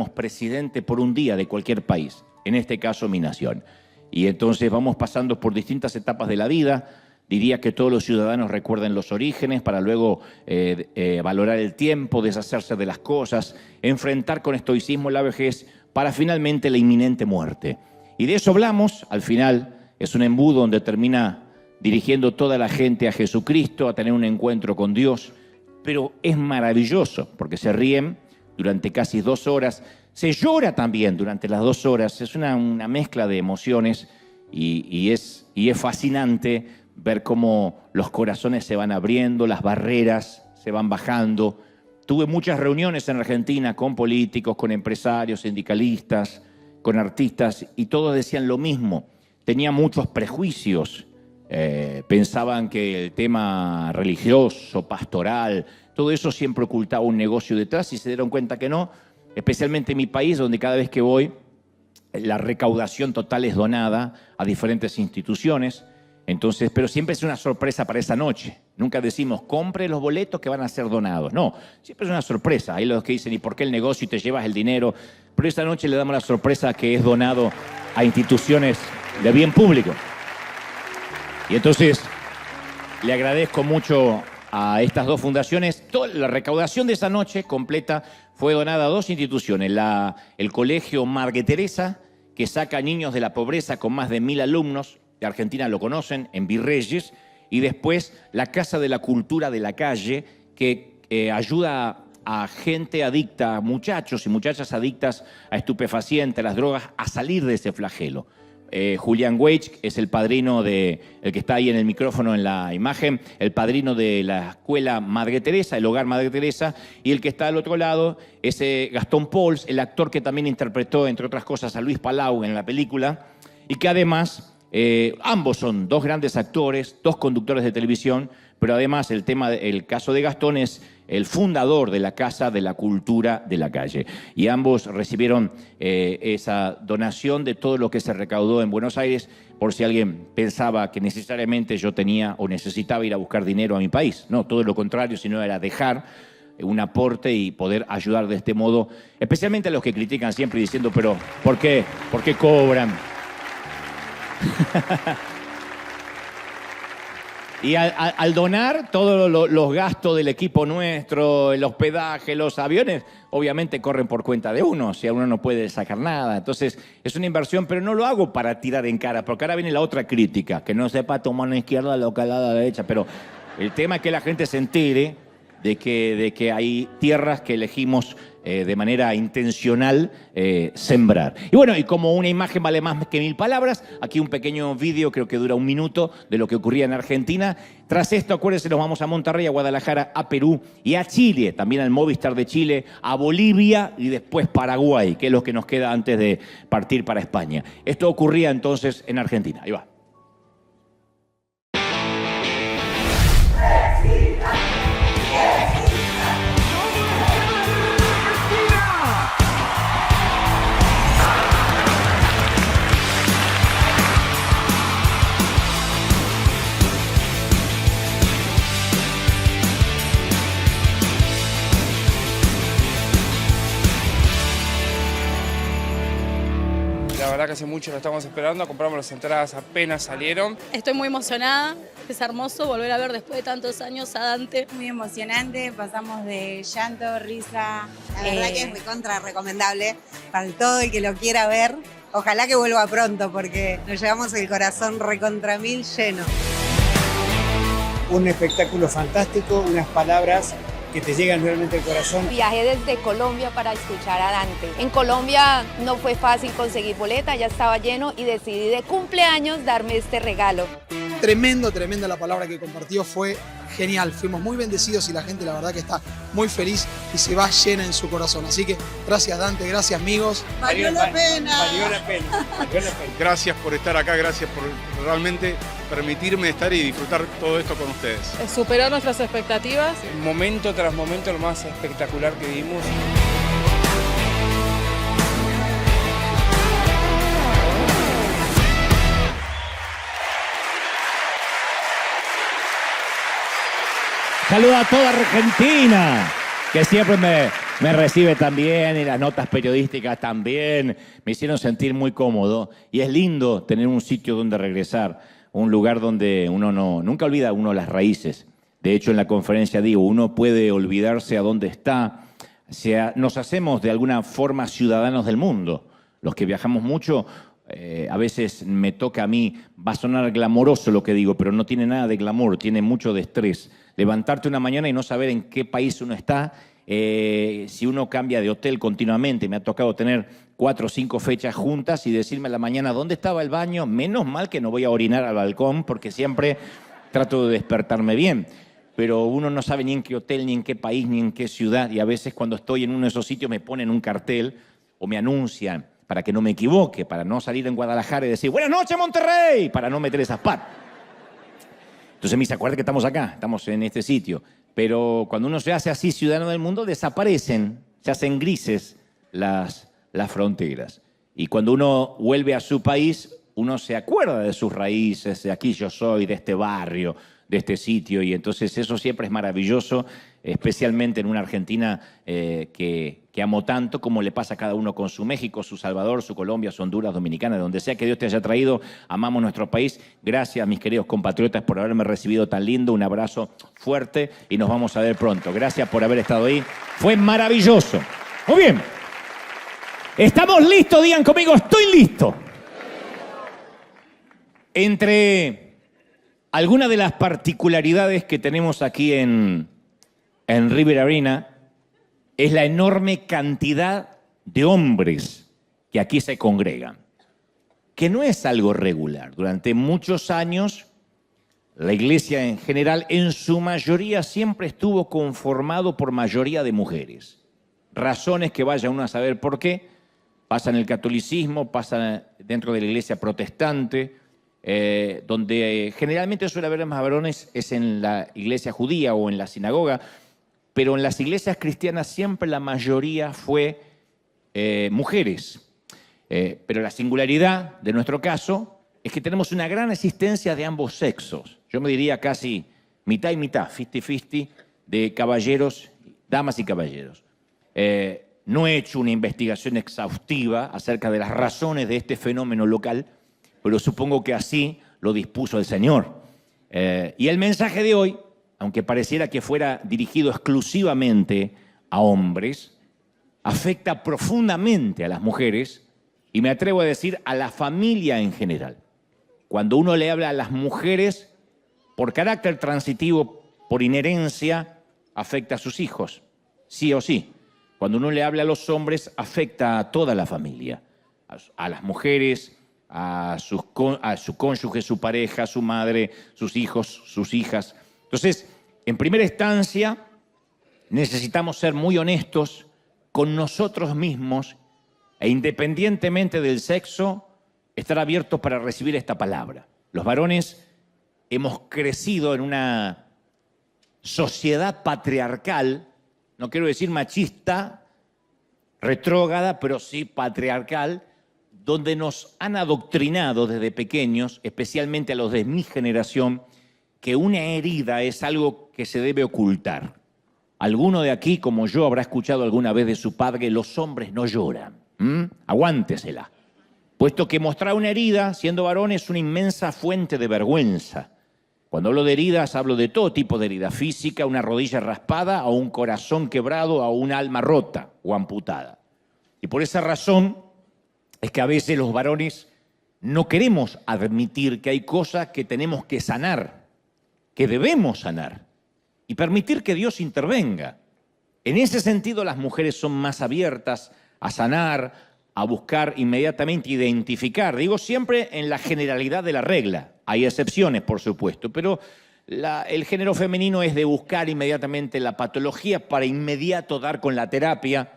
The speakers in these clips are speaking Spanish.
presidente por un día de cualquier país, en este caso mi nación. Y entonces vamos pasando por distintas etapas de la vida. Diría que todos los ciudadanos recuerden los orígenes para luego valorar el tiempo, deshacerse de las cosas, enfrentar con estoicismo la vejez para finalmente la inminente muerte. Y de eso hablamos, al final es un embudo donde termina dirigiendo toda la gente a Jesucristo, a tener un encuentro con Dios, pero es maravilloso porque se ríen durante casi 2 horas, se llora también durante las 2 horas, es una mezcla de emociones y es fascinante ver cómo los corazones se van abriendo, las barreras se van bajando. Tuve muchas reuniones en Argentina con políticos, con empresarios, sindicalistas, con artistas, y todos decían lo mismo. Tenían muchos prejuicios, pensaban que el tema religioso, pastoral, todo eso siempre ocultaba un negocio detrás y se dieron cuenta que no, especialmente en mi país, donde cada vez que voy, la recaudación total es donada a diferentes instituciones. Entonces, pero siempre es una sorpresa para esa noche. Nunca decimos, compre los boletos que van a ser donados. No, siempre es una sorpresa. Hay los que dicen, ¿y por qué el negocio y te llevas el dinero? Pero esta noche le damos la sorpresa que es donado a instituciones de bien público. Y entonces, le agradezco mucho a estas 2 fundaciones. Toda la recaudación de esa noche completa fue donada a 2 instituciones. El Colegio Madre Teresa, que saca niños de la pobreza con más de 1000 alumnos, de Argentina lo conocen, en Virreyes, y después la Casa de la Cultura de la Calle, que ayuda a gente adicta, a muchachos y muchachas adictas a estupefacientes, a las drogas, a salir de ese flagelo. Julián Weich es el padrino el que está ahí en el micrófono en la imagen, el padrino de la escuela Madre Teresa, el hogar Madre Teresa, y el que está al otro lado es Gastón Pauls, el actor que también interpretó, entre otras cosas, a Luis Palau en la película, y que además ambos son 2 grandes actores, 2 conductores de televisión, pero además el caso de Gastón es el fundador de la Casa de la Cultura de la Calle. Y ambos recibieron esa donación de todo lo que se recaudó en Buenos Aires, por si alguien pensaba que necesariamente yo tenía o necesitaba ir a buscar dinero a mi país. No, todo lo contrario, sino era dejar un aporte y poder ayudar de este modo, especialmente a los que critican siempre diciendo, pero ¿por qué? ¿Por qué cobran? Y al donar todos los gastos del equipo nuestro, el hospedaje, los aviones, obviamente corren por cuenta de uno, si uno no puede sacar nada. Entonces es una inversión, pero no lo hago para tirar en cara, porque ahora viene la otra crítica, que no sepa tomar mano izquierda lo que a la derecha, pero el tema es que la gente se entere de que hay tierras que elegimos de manera intencional sembrar. Y bueno, y como una imagen vale más que 1000 palabras, aquí un pequeño vídeo, creo que dura 1 minuto, de lo que ocurría en Argentina. Tras esto, acuérdense, nos vamos a Monterrey, a Guadalajara, a Perú y a Chile, también al Movistar de Chile, a Bolivia y después Paraguay, que es lo que nos queda antes de partir para España. Esto ocurría entonces en Argentina. Ahí va. La verdad que hace mucho lo estamos esperando, compramos las entradas apenas salieron. Estoy muy emocionada, es hermoso volver a ver después de tantos años a Dante. Muy emocionante, pasamos de llanto, risa. La verdad que es recontra recomendable para todo el que lo quiera ver. Ojalá que vuelva pronto porque nos llevamos el corazón recontra 1000 lleno. Un espectáculo fantástico, unas palabras que te llegan realmente al corazón. Viajé desde Colombia para escuchar a Dante. En Colombia no fue fácil conseguir boleta, ya estaba lleno y decidí de cumpleaños darme este regalo. Tremenda la palabra que compartió, fue genial. Fuimos muy bendecidos y la gente la verdad que está muy feliz y se va llena en su corazón. Así que gracias Dante, gracias amigos. ¡Valió la pena! Valió la pena. Gracias por estar acá, gracias por realmente permitirme estar y disfrutar todo esto con ustedes. Superó nuestras expectativas. Momento tras momento, lo más espectacular que vimos. Saludo a toda Argentina, que siempre Me recibe también y las notas periodísticas también me hicieron sentir muy cómodo. Y es lindo tener un sitio donde regresar, un lugar donde uno nunca olvida uno las raíces. De hecho, en la conferencia digo, uno puede olvidarse a dónde está. Nos hacemos de alguna forma ciudadanos del mundo. Los que viajamos mucho, a veces me toca a mí, va a sonar glamoroso lo que digo, pero no tiene nada de glamour, tiene mucho de estrés. Levantarte una mañana y no saber en qué país uno está. Si uno cambia de hotel continuamente, me ha tocado tener 4 o 5 fechas juntas y decirme a la mañana dónde estaba el baño, menos mal que no voy a orinar al balcón porque siempre trato de despertarme bien, pero uno no sabe ni en qué hotel, ni en qué país, ni en qué ciudad, y a veces cuando estoy en uno de esos sitios me ponen un cartel o me anuncian para que no me equivoque, para no salir en Guadalajara y decir ¡Buenas noches, Monterrey!, para no meter esas patas. Entonces me dice, acuérdate que estamos acá, estamos en este sitio. Pero cuando uno se hace así ciudadano del mundo, desaparecen, se hacen grises las fronteras. Y cuando uno vuelve a su país, uno se acuerda de sus raíces, de aquí yo soy, de este barrio, de este sitio. Y entonces eso siempre es maravilloso, especialmente en una Argentina que amo tanto, como le pasa a cada uno con su México, su Salvador, su Colombia, su Honduras, Dominicana, de donde sea que Dios te haya traído. Amamos nuestro país. Gracias, mis queridos compatriotas, por haberme recibido tan lindo. Un abrazo fuerte y nos vamos a ver pronto. Gracias por haber estado ahí. Fue maravilloso. Muy bien. ¿Estamos listos? Digan conmigo, estoy listo. Entre algunas de las particularidades que tenemos aquí en River Arena es la enorme cantidad de hombres que aquí se congregan, que no es algo regular. Durante muchos años, la iglesia en general, en su mayoría, siempre estuvo conformado por mayoría de mujeres. Razones que vaya uno a saber por qué. Pasa en el catolicismo, pasa dentro de la iglesia protestante, donde generalmente suele haber más varones es en la iglesia judía o en la sinagoga, pero en las iglesias cristianas siempre la mayoría fue mujeres. Pero la singularidad de nuestro caso es que tenemos una gran existencia de ambos sexos. Yo me diría casi mitad y mitad, 50-50, de caballeros, damas y caballeros. No he hecho una investigación exhaustiva acerca de las razones de este fenómeno local, pero supongo que así lo dispuso el Señor. Y el mensaje de hoy, aunque pareciera que fuera dirigido exclusivamente a hombres, afecta profundamente a las mujeres y me atrevo a decir a la familia en general. Cuando uno le habla a las mujeres, por carácter transitivo, por inherencia, afecta a sus hijos, sí o sí. Cuando uno le habla a los hombres, afecta a toda la familia, a las mujeres, a su cónyuge, su pareja, su madre, sus hijos, sus hijas. Entonces, en primera instancia, necesitamos ser muy honestos con nosotros mismos e independientemente del sexo, estar abiertos para recibir esta palabra. Los varones hemos crecido en una sociedad patriarcal, no quiero decir machista, retrógrada, pero sí patriarcal, donde nos han adoctrinado desde pequeños, especialmente a los de mi generación, que una herida es algo que se debe ocultar. Alguno de aquí, como yo, habrá escuchado alguna vez de su padre, los hombres no lloran. Aguántesela. Puesto que mostrar una herida, siendo varón, es una inmensa fuente de vergüenza. Cuando hablo de heridas, hablo de todo tipo de herida física, una rodilla raspada, o un corazón quebrado, o un alma rota o amputada. Y por esa razón es que a veces los varones no queremos admitir que hay cosas que tenemos que sanar, que debemos sanar, y permitir que Dios intervenga. En ese sentido, las mujeres son más abiertas a sanar, a buscar inmediatamente identificar. Digo siempre en la generalidad de la regla. Hay excepciones, por supuesto, pero el género femenino es de buscar inmediatamente la patología para inmediato dar con la terapia.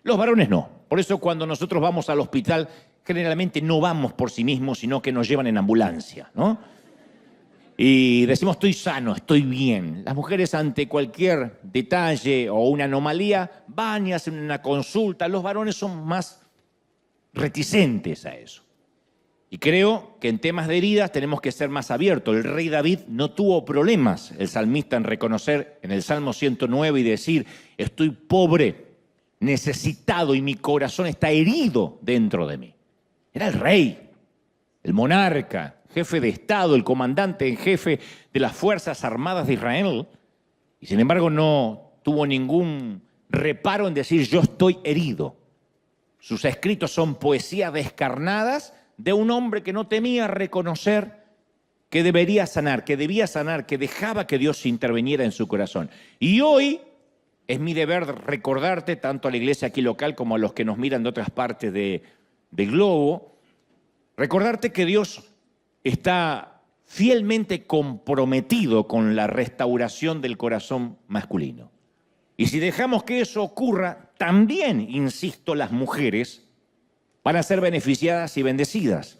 Los varones no. Por eso cuando nosotros vamos al hospital, generalmente no vamos por sí mismos, sino que nos llevan en ambulancia, ¿no? Y decimos, estoy sano, estoy bien. Las mujeres ante cualquier detalle o una anomalía van y hacen una consulta. Los varones son más reticentes a eso. Y creo que en temas de heridas tenemos que ser más abiertos. El rey David no tuvo problemas, el salmista, en reconocer en el Salmo 109 y decir, estoy pobre, necesitado y mi corazón está herido dentro de mí. Era el rey, el monarca, jefe de Estado, el comandante en jefe de las Fuerzas Armadas de Israel, y sin embargo no tuvo ningún reparo en decir yo estoy herido. Sus escritos son poesías descarnadas de un hombre que no temía reconocer que debería sanar, que debía sanar, que dejaba que Dios interviniera en su corazón. Y hoy es mi deber recordarte, tanto a la iglesia aquí local como a los que nos miran de otras partes del globo, recordarte que Dios está fielmente comprometido con la restauración del corazón masculino. Y si dejamos que eso ocurra, también, insisto, las mujeres van a ser beneficiadas y bendecidas.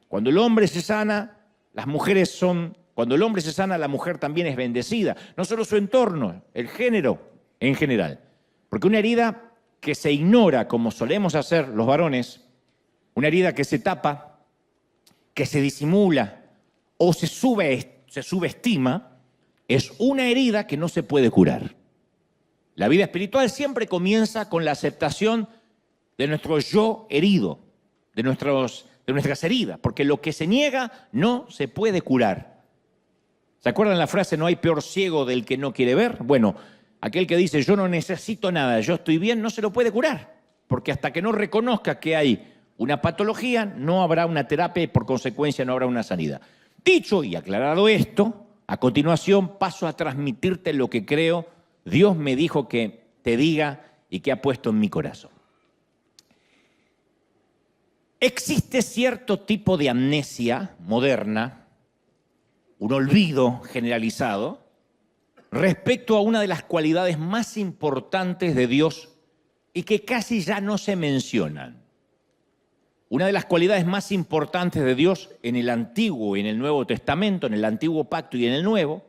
Cuando el hombre se sana, cuando el hombre se sana, la mujer también es bendecida. No solo su entorno, el género en general. Porque una herida que se ignora, como solemos hacer los varones, una herida que se tapa, que se disimula o se subestima, es una herida que no se puede curar. La vida espiritual siempre comienza con la aceptación de nuestro yo herido, de nuestras heridas, porque lo que se niega no se puede curar. ¿Se acuerdan la frase, no hay peor ciego del que no quiere ver? Bueno, aquel que dice yo no necesito nada, yo estoy bien, no se lo puede curar, porque hasta que no reconozca que hay una patología, no habrá una terapia y por consecuencia no habrá una sanidad. Dicho y aclarado esto, a continuación paso a transmitirte lo que creo Dios me dijo que te diga y que ha puesto en mi corazón. Existe cierto tipo de amnesia moderna, un olvido generalizado, respecto a una de las cualidades más importantes de Dios y que casi ya no se mencionan. Una de las cualidades más importantes de Dios en el Antiguo y en el Nuevo Testamento, en el Antiguo Pacto y en el Nuevo,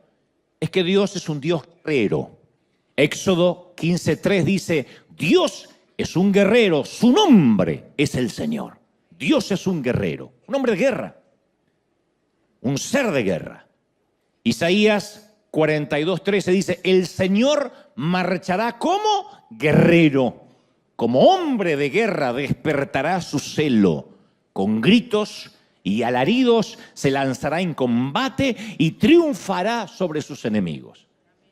es que Dios es un Dios guerrero. Éxodo 15:3 dice, Dios es un guerrero, su nombre es el Señor. Dios es un guerrero, un hombre de guerra, un ser de guerra. Isaías 42:13 dice, el Señor marchará como guerrero, como hombre de guerra despertará su celo, con gritos y alaridos se lanzará en combate y triunfará sobre sus enemigos.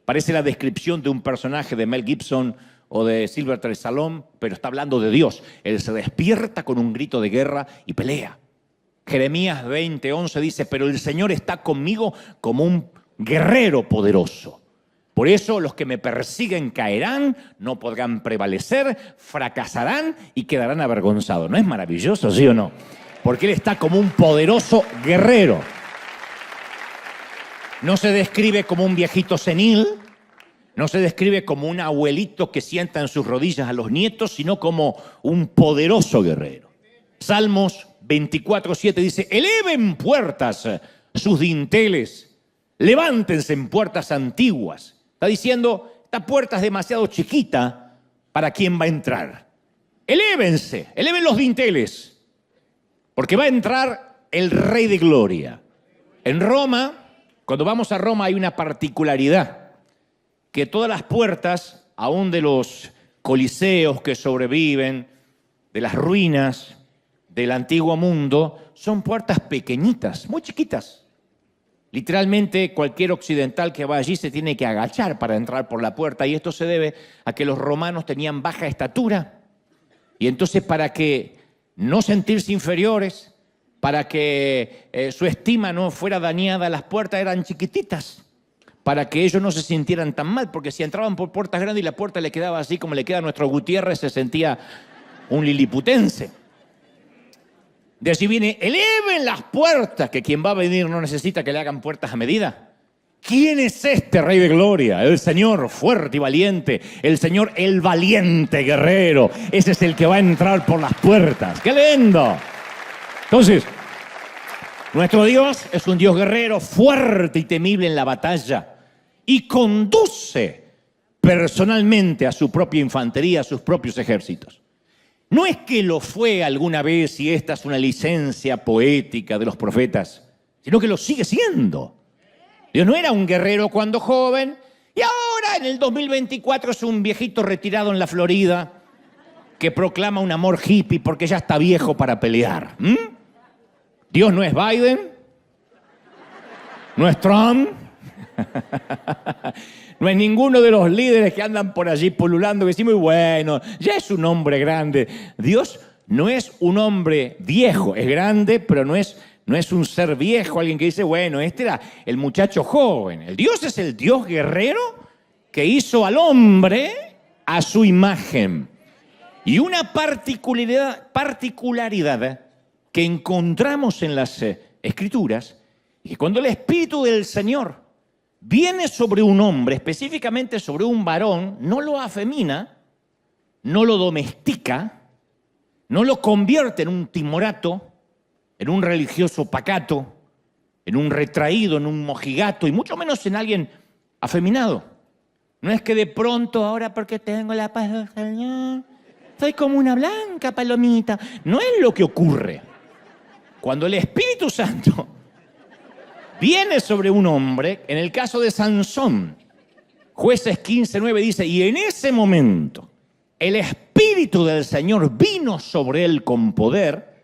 Parece la descripción de un personaje de Mel Gibson o de Sylvester Stallone, pero está hablando de Dios. Él se despierta con un grito de guerra y pelea. Jeremías 20:11 dice, pero el Señor está conmigo como un guerrero poderoso. Por eso los que me persiguen caerán, no podrán prevalecer, fracasarán y quedarán avergonzados. ¿No es maravilloso, sí o no? Porque Él está como un poderoso guerrero. No se describe como un viejito senil, no se describe como un abuelito que sienta en sus rodillas a los nietos, sino como un poderoso guerrero. Salmos 24:7 dice, eleven puertas sus dinteles, levántense en puertas antiguas. Está diciendo, esta puerta es demasiado chiquita para quien va a entrar. Elévense, eleven los dinteles, porque va a entrar el Rey de Gloria. En Roma, cuando vamos a Roma hay una particularidad, que todas las puertas, aún de los coliseos que sobreviven, de las ruinas del antiguo mundo, son puertas pequeñitas, muy chiquitas. Literalmente cualquier occidental que va allí se tiene que agachar para entrar por la puerta, y esto se debe a que los romanos tenían baja estatura, y entonces para que no sentirse inferiores, para que su estima no fuera dañada, las puertas eran chiquititas, para que ellos no se sintieran tan mal, porque si entraban por puertas grandes y la puerta le quedaba así como le queda a nuestro Gutiérrez, se sentía un liliputense. De allí viene, eleven las puertas, que quien va a venir no necesita que le hagan puertas a medida. ¿Quién es este Rey de Gloria? El Señor fuerte y valiente, el Señor el valiente guerrero. Ese es el que va a entrar por las puertas. ¡Qué lindo! Entonces, nuestro Dios es un Dios guerrero, fuerte y temible en la batalla, y conduce personalmente a su propia infantería, a sus propios ejércitos. No es que lo fue alguna vez y esta es una licencia poética de los profetas, sino que lo sigue siendo. Dios no era un guerrero cuando joven y ahora en el 2024 es un viejito retirado en la Florida que proclama un amor hippie porque ya está viejo para pelear. Dios no es Biden, no es Trump, no es ninguno de los líderes que andan por allí pululando, que sí, muy bueno, ya es un hombre grande. Dios no es un hombre viejo, es grande, pero no es un ser viejo, alguien que dice, bueno, este era el muchacho joven. El Dios es el Dios guerrero que hizo al hombre a su imagen. Y una particularidad que encontramos en las Escrituras es que cuando el Espíritu del Señor viene sobre un hombre, específicamente sobre un varón, no lo afemina, no lo domestica, no lo convierte en un timorato, en un religioso pacato, en un retraído, en un mojigato, y mucho menos en alguien afeminado. No es que de pronto, ahora porque tengo la paz del Señor, soy como una blanca palomita. No es lo que ocurre. Cuando el Espíritu Santo viene sobre un hombre, en el caso de Sansón, Jueces 15:9 dice, y en ese momento el Espíritu del Señor vino sobre él con poder.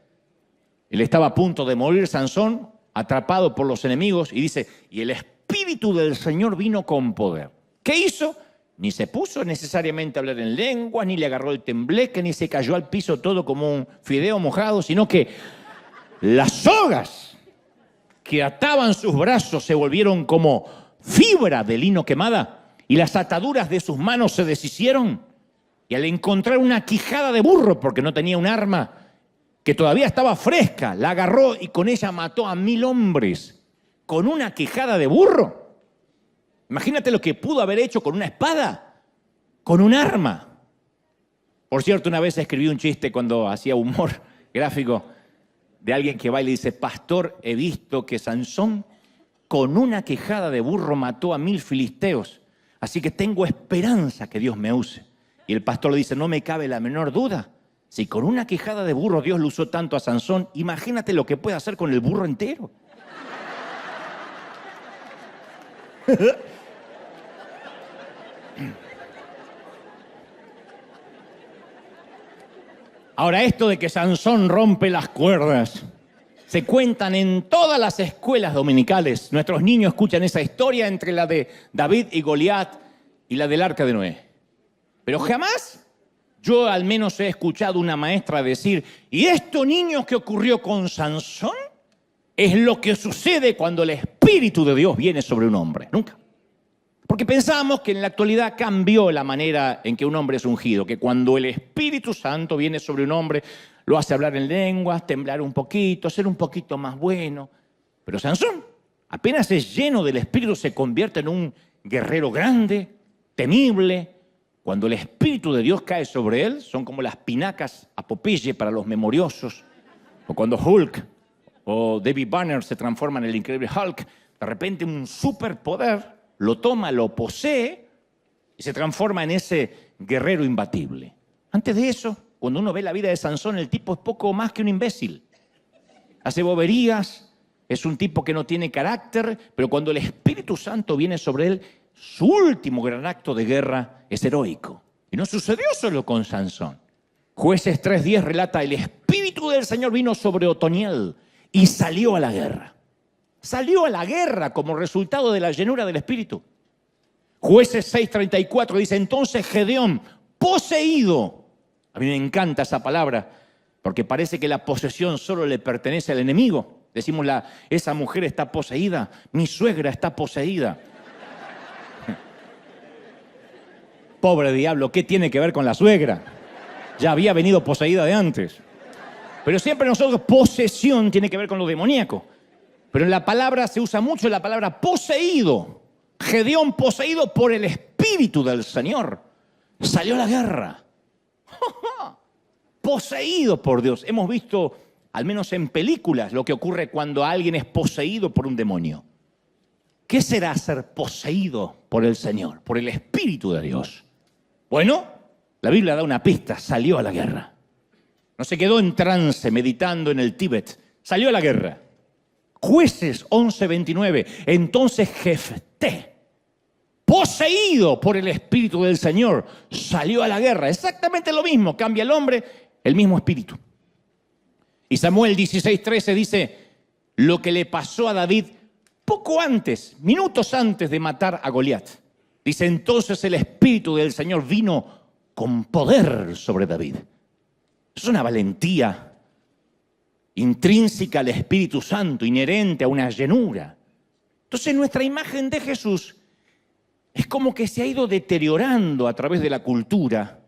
Él estaba a punto de morir, Sansón, atrapado por los enemigos, y dice, y el Espíritu del Señor vino con poder. ¿Qué hizo? Ni se puso necesariamente a hablar en lenguas, ni le agarró el tembleque, ni se cayó al piso todo como un fideo mojado, sino que las sogas que ataban sus brazos se volvieron como fibra de lino quemada, y las ataduras de sus manos se deshicieron. Y al encontrar una quijada de burro, porque no tenía un arma, que todavía estaba fresca, la agarró y con ella mató a 1000 hombres. Con una quijada de burro. Imagínate lo que pudo haber hecho con una espada, con un arma. Por cierto, una vez escribí un chiste cuando hacía humor gráfico de alguien que va y le dice, pastor, he visto que Sansón con una quijada de burro mató a 1000 filisteos, así que tengo esperanza que Dios me use. Y el pastor le dice, no me cabe la menor duda, si con una quijada de burro Dios lo usó tanto a Sansón, imagínate lo que puede hacer con el burro entero. Ahora, esto de que Sansón rompe las cuerdas, se cuentan en todas las escuelas dominicales. Nuestros niños escuchan esa historia entre la de David y Goliat y la del Arca de Noé. Pero jamás yo al menos he escuchado una maestra decir, ¿y esto, niños, qué ocurrió con Sansón? Es lo que sucede cuando el Espíritu de Dios viene sobre un hombre. Nunca. Porque pensamos que en la actualidad cambió la manera en que un hombre es ungido, que cuando el Espíritu Santo viene sobre un hombre, lo hace hablar en lenguas, temblar un poquito, ser un poquito más bueno. Pero Sansón, apenas es lleno del Espíritu, se convierte en un guerrero grande, temible. Cuando el Espíritu de Dios cae sobre él, son como las pinacas a Popeye para los memoriosos. O cuando Hulk o David Banner se transforma en el increíble Hulk, de repente un superpoder lo toma, lo posee y se transforma en ese guerrero imbatible. Antes de eso, cuando uno ve la vida de Sansón, el tipo es poco más que un imbécil. Hace boberías, es un tipo que no tiene carácter, pero cuando el Espíritu Santo viene sobre él, su último gran acto de guerra es heroico. Y no sucedió solo con Sansón. Jueces 3:10 relata, el Espíritu del Señor vino sobre Otoniel y salió a la guerra. Salió a la guerra como resultado de la llenura del Espíritu. Jueces 6:34 dice, entonces Gedeón, poseído. A mí me encanta esa palabra, porque parece que la posesión solo le pertenece al enemigo. Decimos, esa mujer está poseída, mi suegra está poseída. Pobre diablo, ¿qué tiene que ver con la suegra? Ya había venido poseída de antes. Pero siempre nosotros, posesión tiene que ver con lo demoníaco. Pero en la palabra se usa mucho la palabra poseído. Gedeón poseído por el Espíritu del Señor. Salió a la guerra. Poseído por Dios. Hemos visto, al menos en películas, lo que ocurre cuando alguien es poseído por un demonio. ¿Qué será ser poseído por el Señor, por el Espíritu de Dios? Bueno, la Biblia da una pista, salió a la guerra. No se quedó en trance meditando en el Tíbet, salió a la guerra. Jueces 11:29, entonces Jefté, poseído por el Espíritu del Señor, salió a la guerra. Exactamente lo mismo, cambia el hombre, el mismo espíritu. Y Samuel 16:13 dice lo que le pasó a David poco antes, minutos antes de matar a Goliat. Dice, entonces el Espíritu del Señor vino con poder sobre David. Es una valentía intrínseca al Espíritu Santo, inherente a una llenura. Entonces nuestra imagen de Jesús es como que se ha ido deteriorando a través de la cultura,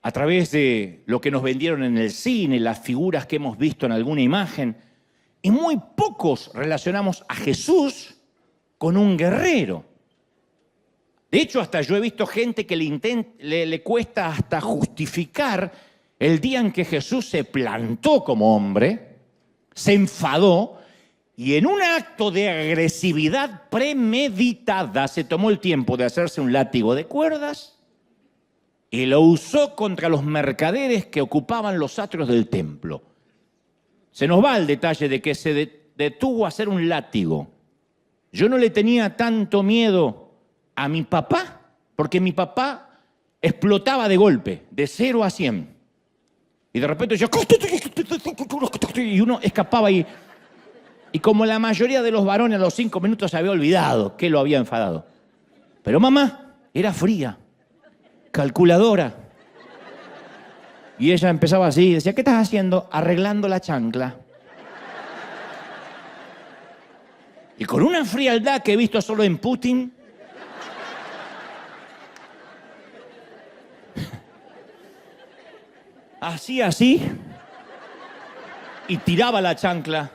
a través de lo que nos vendieron en el cine, las figuras que hemos visto en alguna imagen. Y muy pocos relacionamos a Jesús con un guerrero. De hecho, hasta yo he visto gente que le cuesta hasta justificar el día en que Jesús se plantó como hombre, se enfadó y en un acto de agresividad premeditada se tomó el tiempo de hacerse un látigo de cuerdas y lo usó contra los mercaderes que ocupaban los atrios del templo. Se nos va el detalle de que se detuvo a hacer un látigo. Yo no le tenía tanto miedo a mi papá, porque mi papá explotaba de golpe, de 0 a 100. Y de repente yo... Y uno escapaba y como la mayoría de los varones a los 5 minutos se había olvidado que lo había enfadado. Pero mamá era fría, calculadora. Y ella empezaba así, decía, ¿qué estás haciendo? Arreglando la chancla. Y con una frialdad que he visto solo en Putin, hacía así, y tiraba la chancla,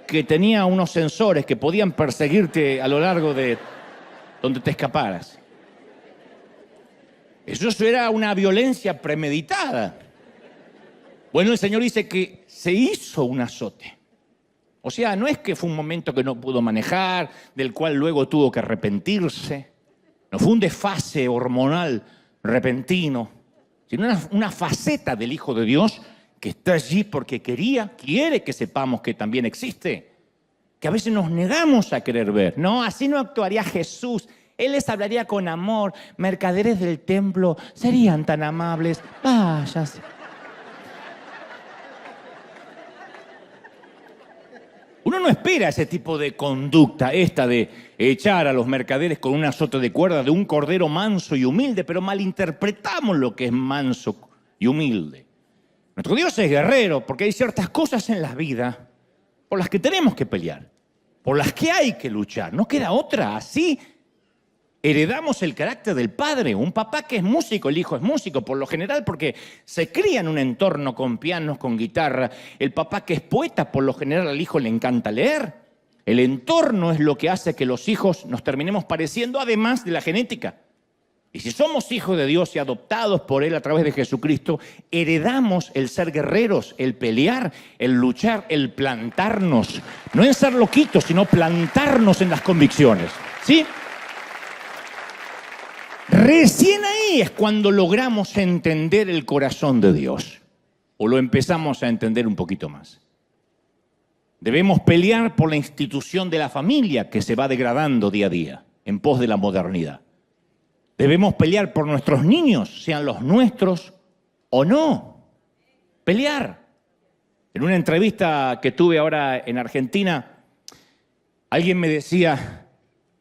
que tenía unos sensores que podían perseguirte a lo largo de donde te escaparas. Eso era una violencia premeditada. Bueno, el Señor dice que se hizo un azote. O sea, no es que fue un momento que no pudo manejar, del cual luego tuvo que arrepentirse. No fue un desfase hormonal repentino, sino una faceta del Hijo de Dios que está allí porque quiere que sepamos que también existe. Que a veces nos negamos a querer ver. No, así no actuaría Jesús. Él les hablaría con amor. Mercaderes del templo serían tan amables. Váyase. Uno no espera ese tipo de conducta, esta de echar a los mercaderes con un azote de cuerda de un cordero manso y humilde, pero malinterpretamos lo que es manso y humilde. Nuestro Dios es guerrero porque hay ciertas cosas en la vida por las que tenemos que pelear, por las que hay que luchar. No queda otra. Así heredamos el carácter del padre. Un papá que es músico, el hijo es músico, por lo general porque se cría en un entorno con pianos, con guitarra. El papá que es poeta, por lo general al hijo le encanta leer. El entorno es lo que hace que los hijos nos terminemos pareciendo, además de la genética. Y si somos hijos de Dios y adoptados por Él a través de Jesucristo, heredamos el ser guerreros, el pelear, el luchar, el plantarnos. No en ser loquitos, sino plantarnos en las convicciones. ¿Sí? Recién ahí es cuando logramos entender el corazón de Dios. O lo empezamos a entender un poquito más. Debemos pelear por la institución de la familia que se va degradando día a día en pos de la modernidad. Debemos pelear por nuestros niños, sean los nuestros o no. Pelear. En una entrevista que tuve ahora en Argentina, alguien me decía,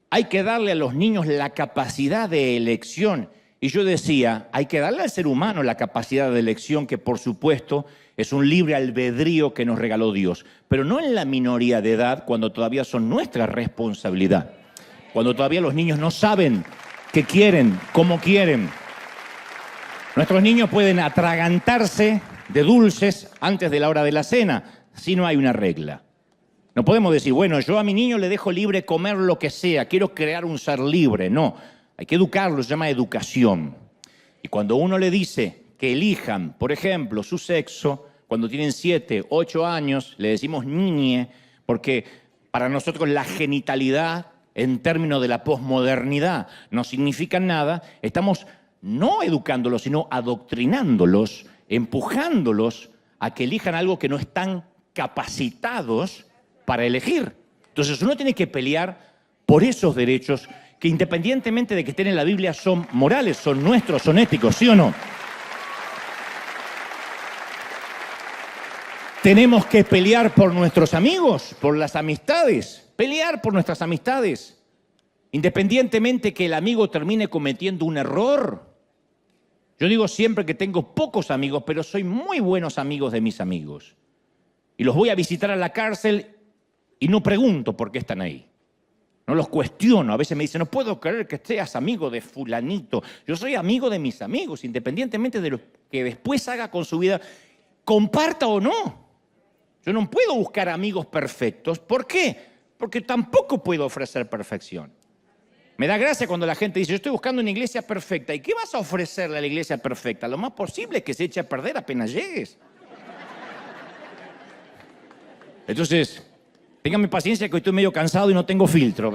hay que darle a los niños la capacidad de elección. Y yo decía, hay que darle al ser humano la capacidad de elección, que por supuesto es un libre albedrío que nos regaló Dios, pero no en la minoría de edad, cuando todavía son nuestra responsabilidad, cuando todavía los niños no saben qué quieren, cómo quieren. Nuestros niños pueden atragantarse de dulces antes de la hora de la cena, si no hay una regla. No podemos decir, bueno, yo a mi niño le dejo libre comer lo que sea, quiero crear un ser libre. No, hay que educarlo, se llama educación. Y cuando uno le dice que elijan, por ejemplo, su sexo, cuando tienen 7, 8 años, le decimos niñe, porque para nosotros la genitalidad, en términos de la posmodernidad, no significa nada. Estamos no educándolos, sino adoctrinándolos, empujándolos a que elijan algo que no están capacitados para elegir. Entonces uno tiene que pelear por esos derechos que independientemente de que estén en la Biblia son morales, son nuestros, son éticos, ¿sí o no? Tenemos que pelear por nuestros amigos, por las amistades, pelear por nuestras amistades, independientemente que el amigo termine cometiendo un error. Yo digo siempre que tengo pocos amigos, pero soy muy buenos amigos de mis amigos. Y los voy a visitar a la cárcel y no pregunto por qué están ahí. No los cuestiono. A veces me dicen, no puedo creer que seas amigo de fulanito. Yo soy amigo de mis amigos, independientemente de lo que después haga con su vida, comparta o no. Yo no puedo buscar amigos perfectos. ¿Por qué? Porque tampoco puedo ofrecer perfección. Me da gracia cuando la gente dice, yo estoy buscando una iglesia perfecta. ¿Y qué vas a ofrecerle a la iglesia perfecta? Lo más posible es que se eche a perder apenas llegues. Entonces, ténganme paciencia que hoy estoy medio cansado y no tengo filtro.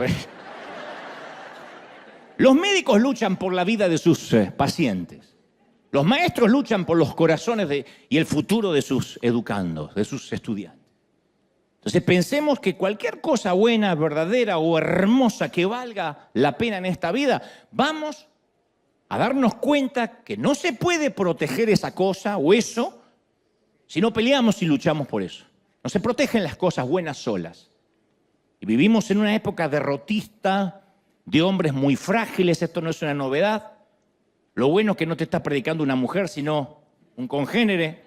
Los médicos luchan por la vida de sus pacientes. Los maestros luchan por los corazones y el futuro de sus educandos, de sus estudiantes. Entonces pensemos que cualquier cosa buena, verdadera o hermosa que valga la pena en esta vida, vamos a darnos cuenta que no se puede proteger esa cosa o eso si no peleamos y luchamos por eso. No se protegen las cosas buenas solas. Y vivimos en una época derrotista, de hombres muy frágiles, esto no es una novedad. Lo bueno es que no te está predicando una mujer, sino un congénere,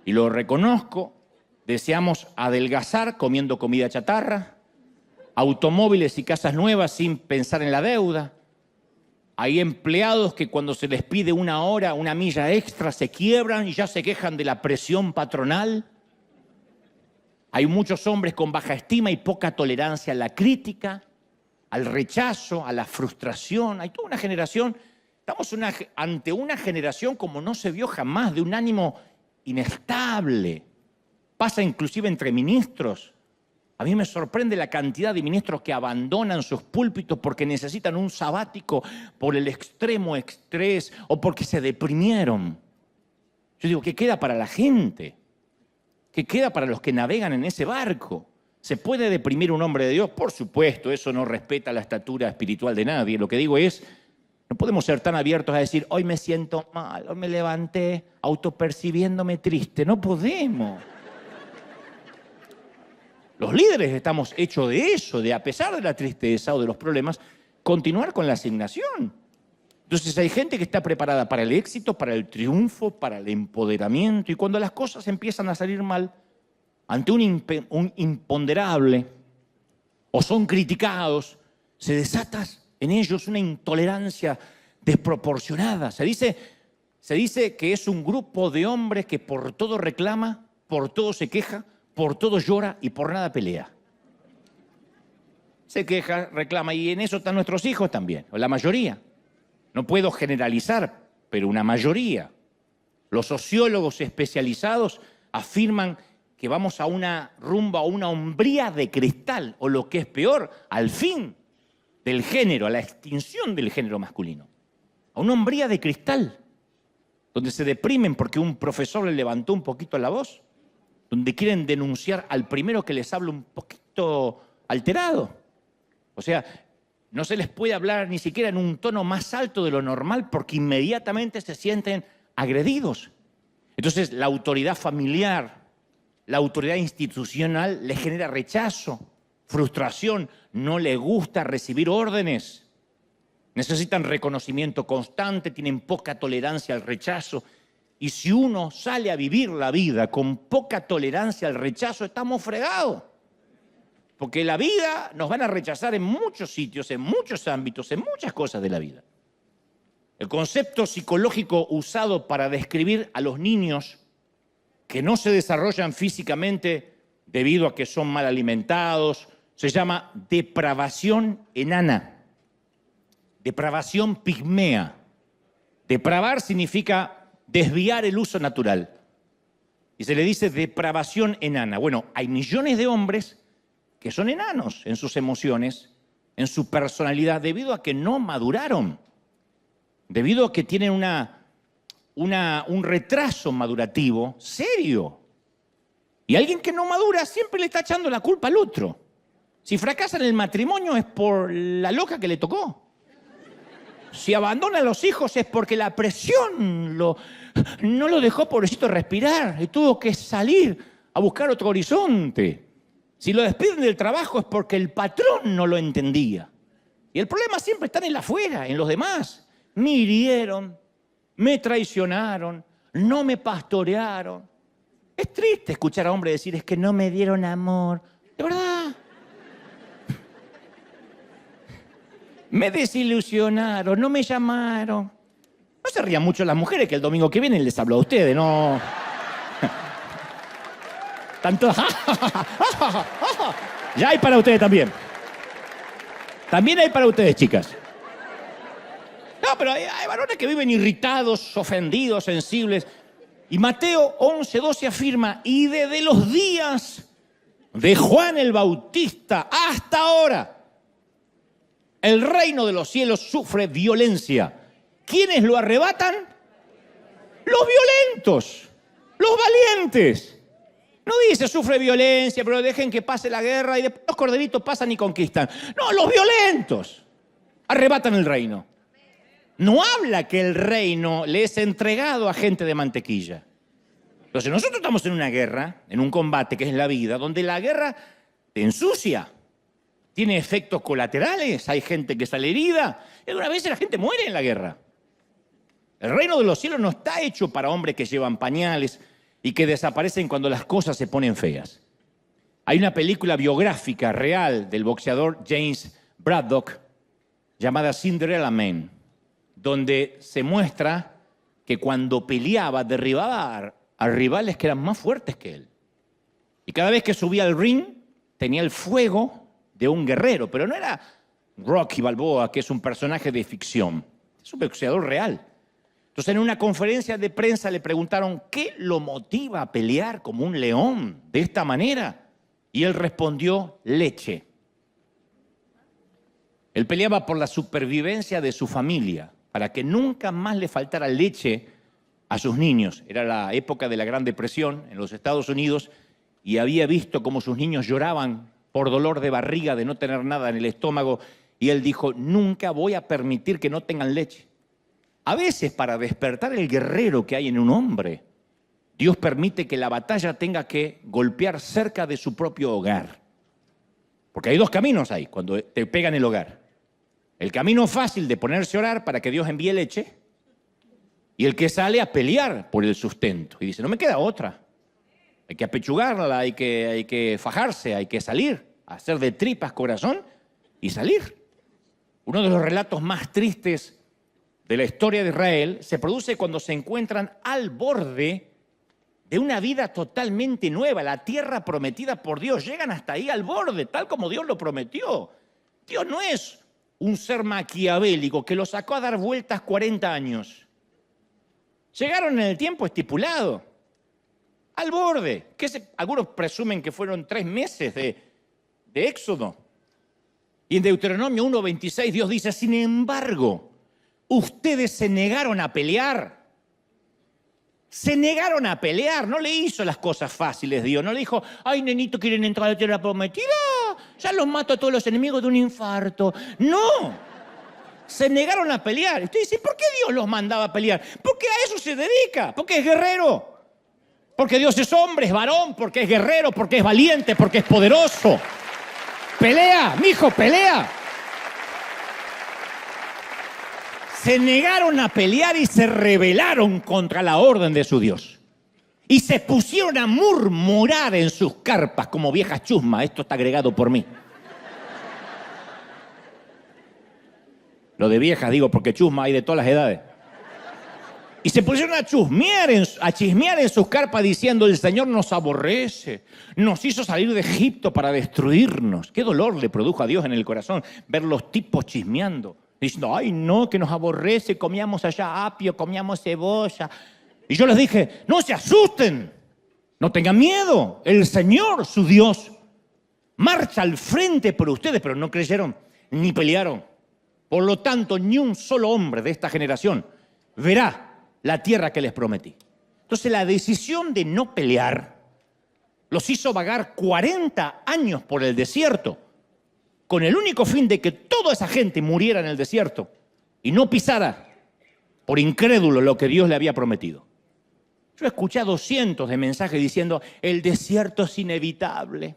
y lo reconozco. Deseamos adelgazar comiendo comida chatarra, automóviles y casas nuevas sin pensar en la deuda. Hay empleados que cuando se les pide una hora, una milla extra, se quiebran y ya se quejan de la presión patronal. Hay muchos hombres con baja estima y poca tolerancia a la crítica, al rechazo, a la frustración. Hay toda una generación. Estamos ante una generación como no se vio jamás, de un ánimo inestable. Pasa inclusive entre ministros. A mí me sorprende la cantidad de ministros que abandonan sus púlpitos porque necesitan un sabático por el extremo estrés o porque se deprimieron. Yo digo, ¿qué queda para la gente? ¿Qué queda para los que navegan en ese barco? ¿Se puede deprimir un hombre de Dios? Por supuesto, eso no respeta la estatura espiritual de nadie. Lo que digo es, no podemos ser tan abiertos a decir, hoy me siento mal, hoy me levanté autopercibiéndome triste. No podemos. Los líderes estamos hechos de eso, de a pesar de la tristeza o de los problemas, continuar con la asignación. Entonces hay gente que está preparada para el éxito, para el triunfo, para el empoderamiento, y cuando las cosas empiezan a salir mal, ante un imponderable, o son criticados, se desata en ellos una intolerancia desproporcionada. Se dice que es un grupo de hombres que por todo reclama, por todo se queja, por todo llora y por nada pelea. Se queja, reclama, y en eso están nuestros hijos también, o la mayoría. No puedo generalizar, pero una mayoría. Los sociólogos especializados afirman que vamos a una rumba, a una hombría de cristal, o lo que es peor, al fin del género, a la extinción del género masculino. A una hombría de cristal, donde se deprimen porque un profesor le levantó un poquito la voz, donde quieren denunciar al primero que les habla un poquito alterado. O sea, no se les puede hablar ni siquiera en un tono más alto de lo normal porque inmediatamente se sienten agredidos. Entonces, la autoridad familiar, la autoridad institucional les genera rechazo, frustración, no les gusta recibir órdenes. Necesitan reconocimiento constante, tienen poca tolerancia al rechazo. Y si uno sale a vivir la vida con poca tolerancia al rechazo, estamos fregados. Porque la vida nos van a rechazar en muchos sitios, en muchos ámbitos, en muchas cosas de la vida. El concepto psicológico usado para describir a los niños que no se desarrollan físicamente debido a que son mal alimentados se llama depravación enana, depravación pigmea. Depravar significa desviar el uso natural. Y se le dice depravación enana. Bueno, hay millones de hombres que son enanos en sus emociones, en su personalidad, debido a que no maduraron, debido a que tienen un retraso madurativo serio. Y alguien que no madura siempre le está echando la culpa al otro. Si fracasa en el matrimonio es por la loca que le tocó. Si abandona a los hijos es porque la presión no lo dejó, pobrecito, respirar y tuvo que salir a buscar otro horizonte. Si lo despiden del trabajo es porque el patrón no lo entendía. Y el problema siempre está en el afuera, en los demás. Me hirieron, me traicionaron, no me pastorearon. Es triste escuchar a hombres decir, es que no me dieron amor. De verdad. Me desilusionaron, no me llamaron. No se rían mucho las mujeres, que el domingo que viene les hablo a ustedes, no. Tanto. Ya hay para ustedes también. También hay para ustedes, chicas. No, pero hay varones que viven irritados, ofendidos, sensibles. Y Mateo 11:12 afirma, y desde los días de Juan el Bautista hasta ahora, el reino de los cielos sufre violencia. ¿Quiénes lo arrebatan? Los violentos, los valientes. No dice sufre violencia, pero dejen que pase la guerra y después los corderitos pasan y conquistan. No, los violentos arrebatan el reino. No habla que el reino le es entregado a gente de mantequilla. Entonces nosotros estamos en una guerra, en un combate que es la vida, donde la guerra te ensucia, tiene efectos colaterales, hay gente que sale herida, y algunas veces la gente muere en la guerra. El reino de los cielos no está hecho para hombres que llevan pañales y que desaparecen cuando las cosas se ponen feas. Hay una película biográfica real del boxeador James Braddock llamada Cinderella Man, donde se muestra que cuando peleaba derribaba a rivales que eran más fuertes que él. Y cada vez que subía al ring tenía el fuego de un guerrero, pero no era Rocky Balboa, que es un personaje de ficción, es un boxeador real. Entonces, en una conferencia de prensa le preguntaron, ¿qué lo motiva a pelear como un león de esta manera? Y él respondió, leche. Él peleaba por la supervivencia de su familia, para que nunca más le faltara leche a sus niños. Era la época de la Gran Depresión en los Estados Unidos y había visto cómo sus niños lloraban por dolor de barriga, de no tener nada en el estómago, y él dijo, nunca voy a permitir que no tengan leche. A veces, para despertar el guerrero que hay en un hombre, Dios permite que la batalla tenga que golpear cerca de su propio hogar. Porque hay dos caminos ahí cuando te pegan el hogar. El camino fácil de ponerse a orar para que Dios envíe leche y el que sale a pelear por el sustento. Y dice, no me queda otra. Hay que apechugarla, hay que fajarse, hay que salir, hacer de tripas corazón y salir. Uno de los relatos más tristes de la historia de Israel se produce cuando se encuentran al borde de una vida totalmente nueva, la tierra prometida por Dios. Llegan hasta ahí al borde, tal como Dios lo prometió. Dios no es un ser maquiavélico que lo sacó a dar vueltas 40 años. Llegaron en el tiempo estipulado, al borde. Algunos presumen que fueron 3 meses de éxodo. Y en Deuteronomio 1:26 Dios dice, sin embargo, ustedes se negaron a pelear. Se negaron a pelear. No le hizo las cosas fáciles Dios. No le dijo, ay, nenito, ¿quieren entrar a la tierra prometida? Ya los mato a todos los enemigos de un infarto. No. Se negaron a pelear. Usted dice, ¿por qué Dios los mandaba a pelear? Porque a eso se dedica. Porque es guerrero. Porque Dios es hombre, es varón. Porque es guerrero, porque es valiente, porque es poderoso. Pelea, mijo, pelea. Se negaron a pelear y se rebelaron contra la orden de su Dios. Y se pusieron a murmurar en sus carpas como viejas chusmas. Esto está agregado por mí. Lo de viejas digo porque chusma hay de todas las edades. Y se pusieron a chismear en sus carpas diciendo, el Señor nos aborrece, nos hizo salir de Egipto para destruirnos. Qué dolor le produjo a Dios en el corazón ver los tipos chismeando. Diciendo, ay no, que nos aborrece, comíamos allá apio, comíamos cebolla. Y yo les dije, no se asusten, no tengan miedo. El Señor, su Dios, marcha al frente por ustedes, pero no creyeron ni pelearon. Por lo tanto, ni un solo hombre de esta generación verá la tierra que les prometí. Entonces, la decisión de no pelear los hizo vagar 40 años por el desierto, con el único fin de que toda esa gente muriera en el desierto y no pisara por incrédulo lo que Dios le había prometido. Yo he escuchado cientos de mensajes diciendo, el desierto es inevitable.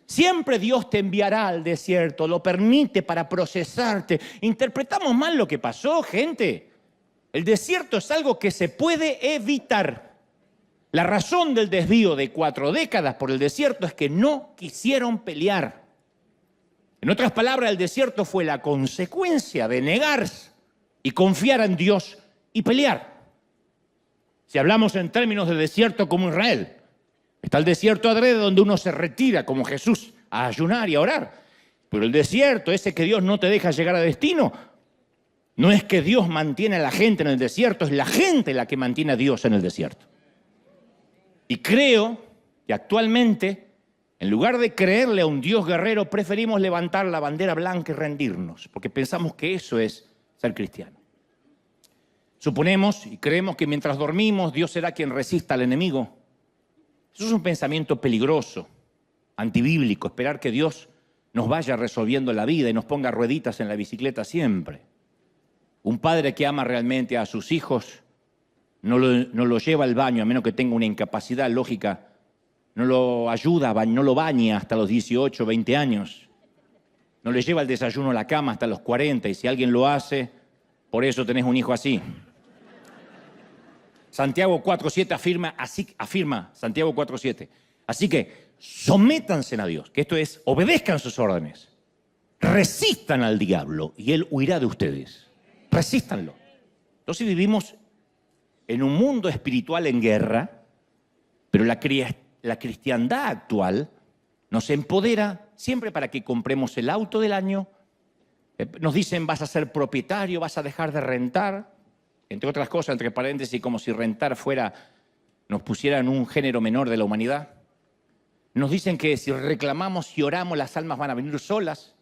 Siempre Dios te enviará al desierto, lo permite para procesarte. Interpretamos mal lo que pasó, gente. El desierto es algo que se puede evitar. La razón del desvío de 4 décadas por el desierto es que no quisieron pelear. En otras palabras, el desierto fue la consecuencia de negarse y confiar en Dios y pelear. Si hablamos en términos de desierto como Israel, está el desierto adrede donde uno se retira como Jesús a ayunar y a orar. Pero el desierto, ese que Dios no te deja llegar a destino, no es que Dios mantiene a la gente en el desierto, es la gente la que mantiene a Dios en el desierto. Y creo que actualmente, en lugar de creerle a un Dios guerrero, preferimos levantar la bandera blanca y rendirnos, porque pensamos que eso es ser cristiano. Suponemos y creemos que mientras dormimos, Dios será quien resista al enemigo. Eso es un pensamiento peligroso, antibíblico, esperar que Dios nos vaya resolviendo la vida y nos ponga rueditas en la bicicleta siempre. Un padre que ama realmente a sus hijos no lo lleva al baño, a menos que tenga una incapacidad lógica, no lo ayuda, no lo baña hasta los 18, 20 años, no le lleva el desayuno a la cama hasta los 40, y si alguien lo hace, por eso tenés un hijo así. Santiago 4.7 afirma Santiago 4.7. Así que sométanse a Dios, que esto es, obedezcan sus órdenes, resistan al diablo y él huirá de ustedes. Resístanlo. Entonces vivimos en un mundo espiritual en guerra, pero la cristiandad actual nos empodera siempre para que compremos el auto del año. Nos dicen, vas a ser propietario, vas a dejar de rentar. Entre otras cosas, entre paréntesis, como si rentar nos pusieran un género menor de la humanidad. Nos dicen que si reclamamos y oramos, las almas van a venir solas.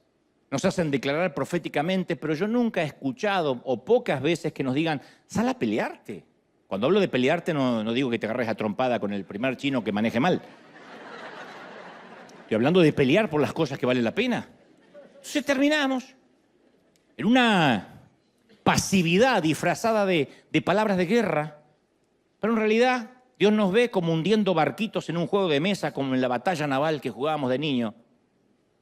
Nos hacen declarar proféticamente, pero yo nunca he escuchado, o pocas veces, que nos digan, sal a pelearte. Cuando hablo de pelearte, no digo que te agarres a trompada con el primer chino que maneje mal. Estoy hablando de pelear por las cosas que valen la pena. Entonces terminamos en una pasividad disfrazada de palabras de guerra, pero en realidad Dios nos ve como hundiendo barquitos en un juego de mesa, como en la batalla naval que jugábamos de niño.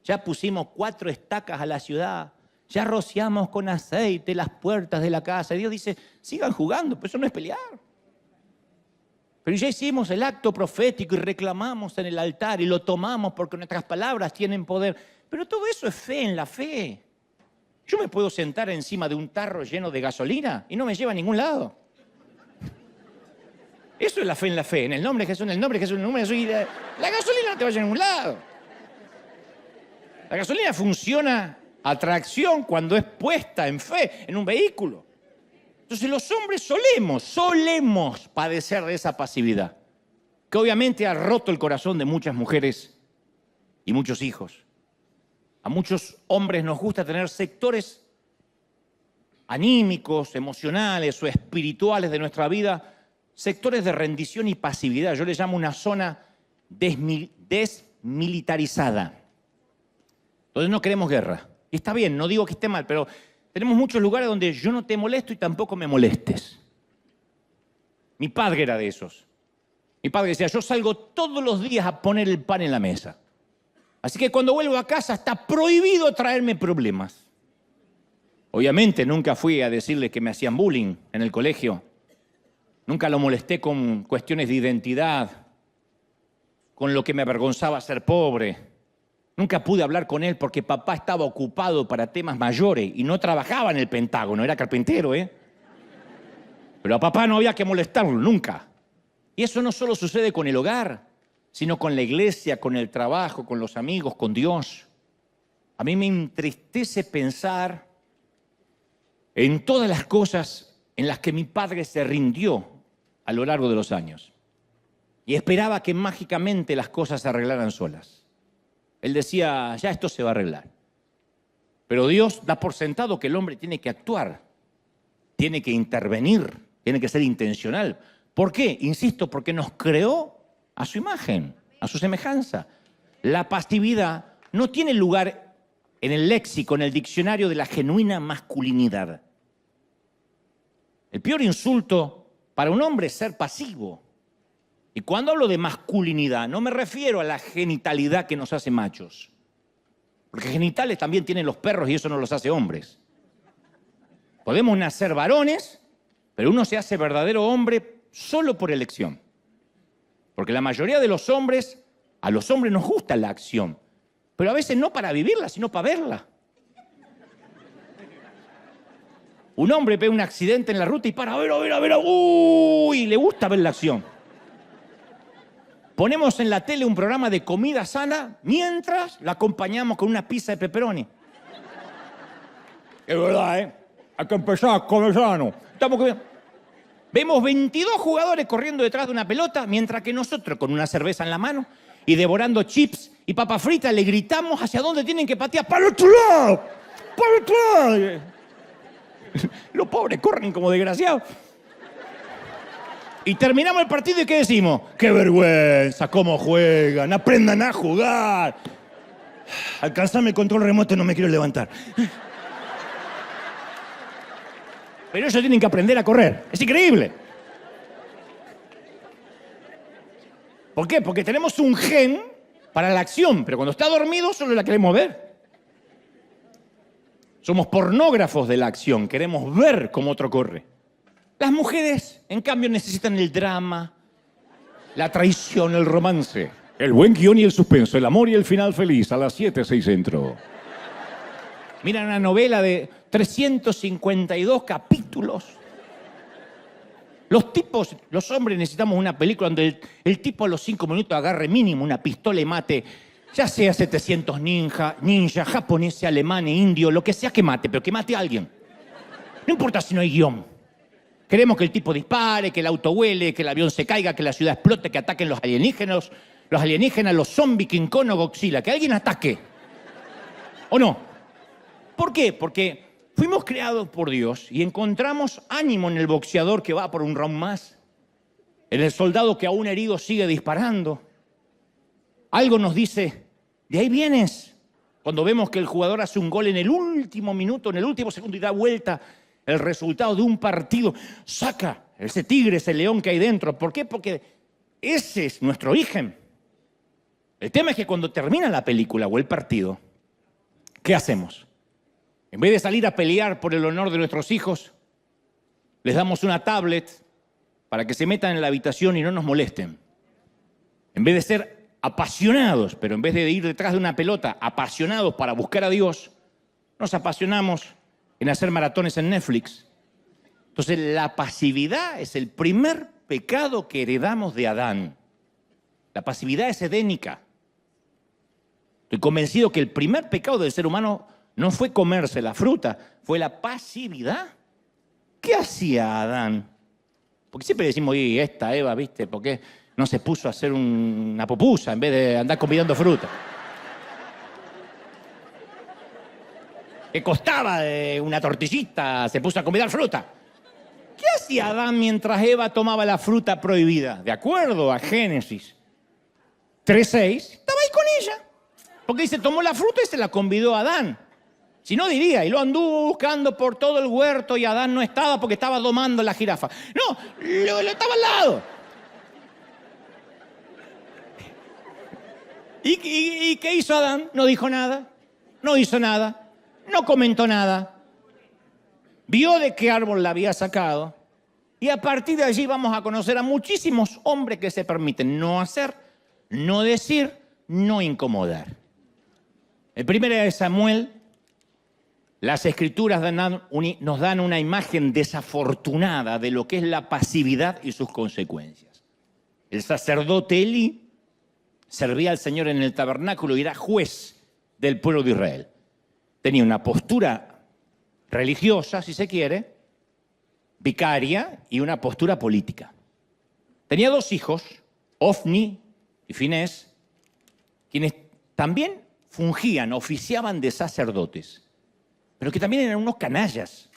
Ya pusimos 4 estacas a la ciudad, ya rociamos con aceite las puertas de la casa. Y Dios dice, sigan jugando, pero eso no es pelear. Pero ya hicimos el acto profético y reclamamos en el altar y lo tomamos porque nuestras palabras tienen poder. Pero todo eso es fe en la fe. Yo me puedo sentar encima de un tarro lleno de gasolina y no me lleva a ningún lado. Eso es la fe en la fe. En el nombre de Jesús, en el nombre de Jesús, en el nombre de Jesús. La gasolina no te vaya a ningún lado. La gasolina funciona a tracción cuando es puesta en fe en un vehículo. Entonces los hombres solemos padecer de esa pasividad, que obviamente ha roto el corazón de muchas mujeres y muchos hijos. A muchos hombres nos gusta tener sectores anímicos, emocionales o espirituales de nuestra vida, sectores de rendición y pasividad. Yo le llamo una zona desmilitarizada. Entonces no queremos guerra. Y está bien, no digo que esté mal, pero tenemos muchos lugares donde yo no te molesto y tampoco me molestes. Mi padre era de esos. Mi padre decía, yo salgo todos los días a poner el pan en la mesa. Así que cuando vuelvo a casa está prohibido traerme problemas. Obviamente nunca fui a decirle que me hacían bullying en el colegio. Nunca lo molesté con cuestiones de identidad, con lo que me avergonzaba ser pobre. Nunca pude hablar con él porque papá estaba ocupado para temas mayores y no trabajaba en el Pentágono, era carpintero, Pero a papá no había que molestarlo, nunca. Y eso no solo sucede con el hogar, sino con la iglesia, con el trabajo, con los amigos, con Dios. A mí me entristece pensar en todas las cosas en las que mi padre se rindió a lo largo de los años y esperaba que mágicamente las cosas se arreglaran solas. Él decía, ya esto se va a arreglar. Pero Dios da por sentado que el hombre tiene que actuar, tiene que intervenir, tiene que ser intencional. ¿Por qué? Insisto, porque nos creó a su imagen, a su semejanza. La pasividad no tiene lugar en el léxico, en el diccionario de la genuina masculinidad. El peor insulto para un hombre es ser pasivo. Y cuando hablo de masculinidad, no me refiero a la genitalidad que nos hace machos. Porque genitales también tienen los perros y eso no los hace hombres. Podemos nacer varones, pero uno se hace verdadero hombre solo por elección. Porque la mayoría de los hombres, a los hombres nos gusta la acción, pero a veces no para vivirla, sino para verla. Un hombre ve un accidente en la ruta y para, a ver, uy, le gusta ver la acción. Ponemos en la tele un programa de comida sana mientras la acompañamos con una pizza de pepperoni. Es verdad, ¿eh? Hay que empezar a comer sano. Estamos comiendo. Vemos 22 jugadores corriendo detrás de una pelota, mientras que nosotros, con una cerveza en la mano y devorando chips y papas fritas, le gritamos hacia dónde tienen que patear. ¡Para el otro lado! ¡Para el otro lado! Los pobres corren como desgraciados. Y terminamos el partido y ¿qué decimos? ¡Qué vergüenza! ¿Cómo juegan? ¡Aprendan a jugar! Alcanzame el control remoto, no me quiero levantar. Pero ellos tienen que aprender a correr. Es increíble. ¿Por qué? Porque tenemos un gen para la acción, pero cuando está dormido solo la queremos ver. Somos pornógrafos de la acción, queremos ver cómo otro corre. Las mujeres, en cambio, necesitan el drama, la traición, el romance, el buen guión y el suspenso, el amor y el final feliz, a las 7, 6 centro. Mira una novela de 352 capítulos. Los hombres necesitamos una película donde el tipo a los 5 minutos agarre mínimo una pistola y mate, ya sea 700 ninja, japonés, alemán, indio, lo que sea que mate, pero que mate a alguien. No importa si no hay guión. Queremos que el tipo dispare, que el auto huele, que el avión se caiga, que la ciudad explote, que ataquen los alienígenas, los zombies, King Kong o Godzilla, que alguien ataque. ¿O no? ¿Por qué? Porque fuimos creados por Dios y encontramos ánimo en el boxeador que va por un round más, en el soldado que aún herido sigue disparando. Algo nos dice, de ahí vienes. Cuando vemos que el jugador hace un gol en el último minuto, en el último segundo y da vuelta el resultado de un partido, saca ese tigre, ese león que hay dentro. ¿Por qué? Porque ese es nuestro origen. El tema es que cuando termina la película o el partido, ¿qué hacemos? En vez de salir a pelear por el honor de nuestros hijos, les damos una tablet para que se metan en la habitación y no nos molesten. En vez de ser apasionados, pero en vez de ir detrás de una pelota, apasionados para buscar a Dios, nos apasionamos en hacer maratones en Netflix. Entonces, la pasividad es el primer pecado que heredamos de Adán. La pasividad es edénica. Estoy convencido que el primer pecado del ser humano no fue comerse la fruta, fue la pasividad. ¿Qué hacía Adán? Porque siempre decimos, y esta Eva, ¿viste? ¿Por qué no se puso a hacer una pupusa en vez de andar comiendo fruta? Que costaba una tortillita, se puso a comer fruta. ¿Qué hacía Adán mientras Eva tomaba la fruta prohibida? De acuerdo a Génesis 3:6, estaba ahí con ella. Porque dice, tomó la fruta y se la convidó a Adán. Si no diría, y lo anduvo buscando por todo el huerto y Adán no estaba porque estaba domando la jirafa. No, lo estaba al lado. ¿Y qué hizo Adán? No dijo nada, no hizo nada. No comentó nada, vio de qué árbol la había sacado y a partir de allí vamos a conocer a muchísimos hombres que se permiten no hacer, no decir, no incomodar. En 1 Samuel, las Escrituras nos dan una imagen desafortunada de lo que es la pasividad y sus consecuencias. El sacerdote Elí servía al Señor en el tabernáculo y era juez del pueblo de Israel. Tenía una postura religiosa, si se quiere, vicaria y una postura política. Tenía 2 hijos, Ofni y Finés, quienes también fungían, oficiaban de sacerdotes, pero que también eran unos canallas,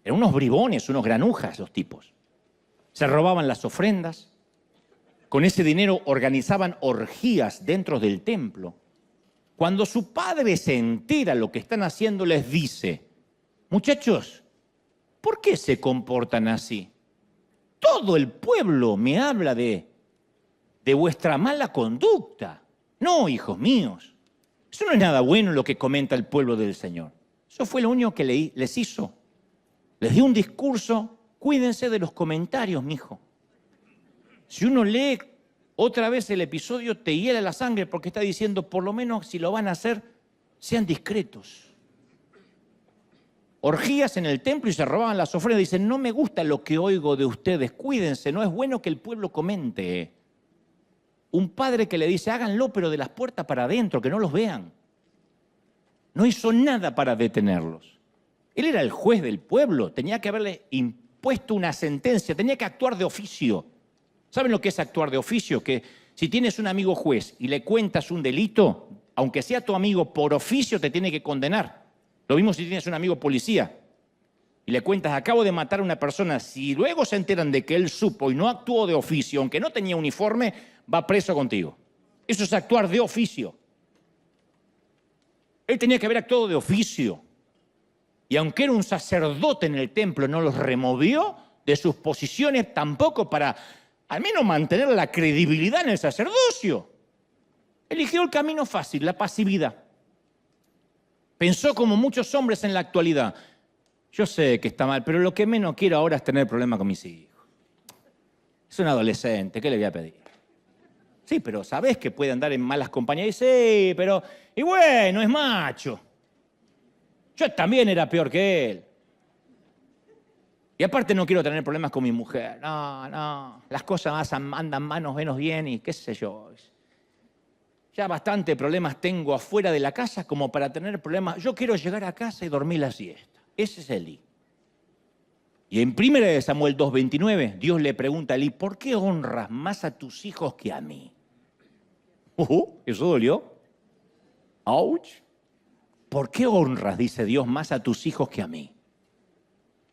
eran unos bribones, unos granujas los tipos. Se robaban las ofrendas, con ese dinero organizaban orgías dentro del templo. Cuando su padre se entera lo que están haciendo, les dice, muchachos, ¿por qué se comportan así? Todo el pueblo me habla de vuestra mala conducta. No, hijos míos. Eso no es nada bueno lo que comenta el pueblo del Señor. Eso fue lo único que les hizo. Les dio un discurso. Cuídense de los comentarios, mijo. Si uno lee otra vez el episodio, te hiela la sangre porque está diciendo, por lo menos si lo van a hacer, sean discretos. Orgías en el templo y se robaban las ofrendas. Dicen, no me gusta lo que oigo de ustedes, cuídense, no es bueno que el pueblo comente. Un padre que le dice, háganlo, pero de las puertas para adentro, que no los vean. No hizo nada para detenerlos. Él era el juez del pueblo, tenía que haberle impuesto una sentencia, tenía que actuar de oficio. ¿Saben lo que es actuar de oficio? Que si tienes un amigo juez y le cuentas un delito, aunque sea tu amigo, por oficio te tiene que condenar. Lo mismo si tienes un amigo policía y le cuentas, acabo de matar a una persona, si luego se enteran de que él supo y no actuó de oficio, aunque no tenía uniforme, va preso contigo. Eso es actuar de oficio. Él tenía que haber actuado de oficio. Y aunque era un sacerdote en el templo, no los removió de sus posiciones tampoco para al menos mantener la credibilidad en el sacerdocio. Eligió el camino fácil, la pasividad. Pensó como muchos hombres en la actualidad. Yo sé que está mal, pero lo que menos quiero ahora es tener problemas con mis hijos. Es un adolescente, ¿qué le voy a pedir? Sí, pero sabés que puede andar en malas compañías. Y sí, pero... Y bueno, es macho. Yo también era peor que él. Y aparte no quiero tener problemas con mi mujer. No. Las cosas andan manos menos bien y qué sé yo. Ya bastante problemas tengo afuera de la casa como para tener problemas. Yo quiero llegar a casa y dormir la siesta. Ese es Elí. Y en 1 Samuel 2:29, Dios le pregunta a Elí, ¿por qué honras más a tus hijos que a mí? Eso dolió. ¡Auch! ¿Por qué honras, dice Dios, más a tus hijos que a mí?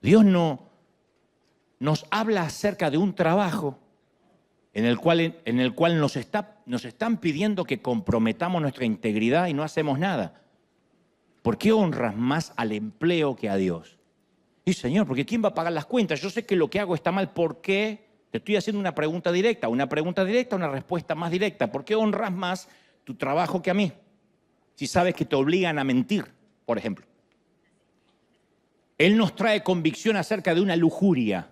Dios no nos habla acerca de un trabajo en el cual nos están pidiendo que comprometamos nuestra integridad y no hacemos nada. ¿Por qué honras más al empleo que a Dios? Y Señor, porque ¿quién va a pagar las cuentas? Yo sé que lo que hago está mal. ¿Por qué? Te estoy haciendo una pregunta directa, una respuesta más directa. ¿Por qué honras más tu trabajo que a mí? Si sabes que te obligan a mentir, por ejemplo. Él nos trae convicción acerca de una lujuria,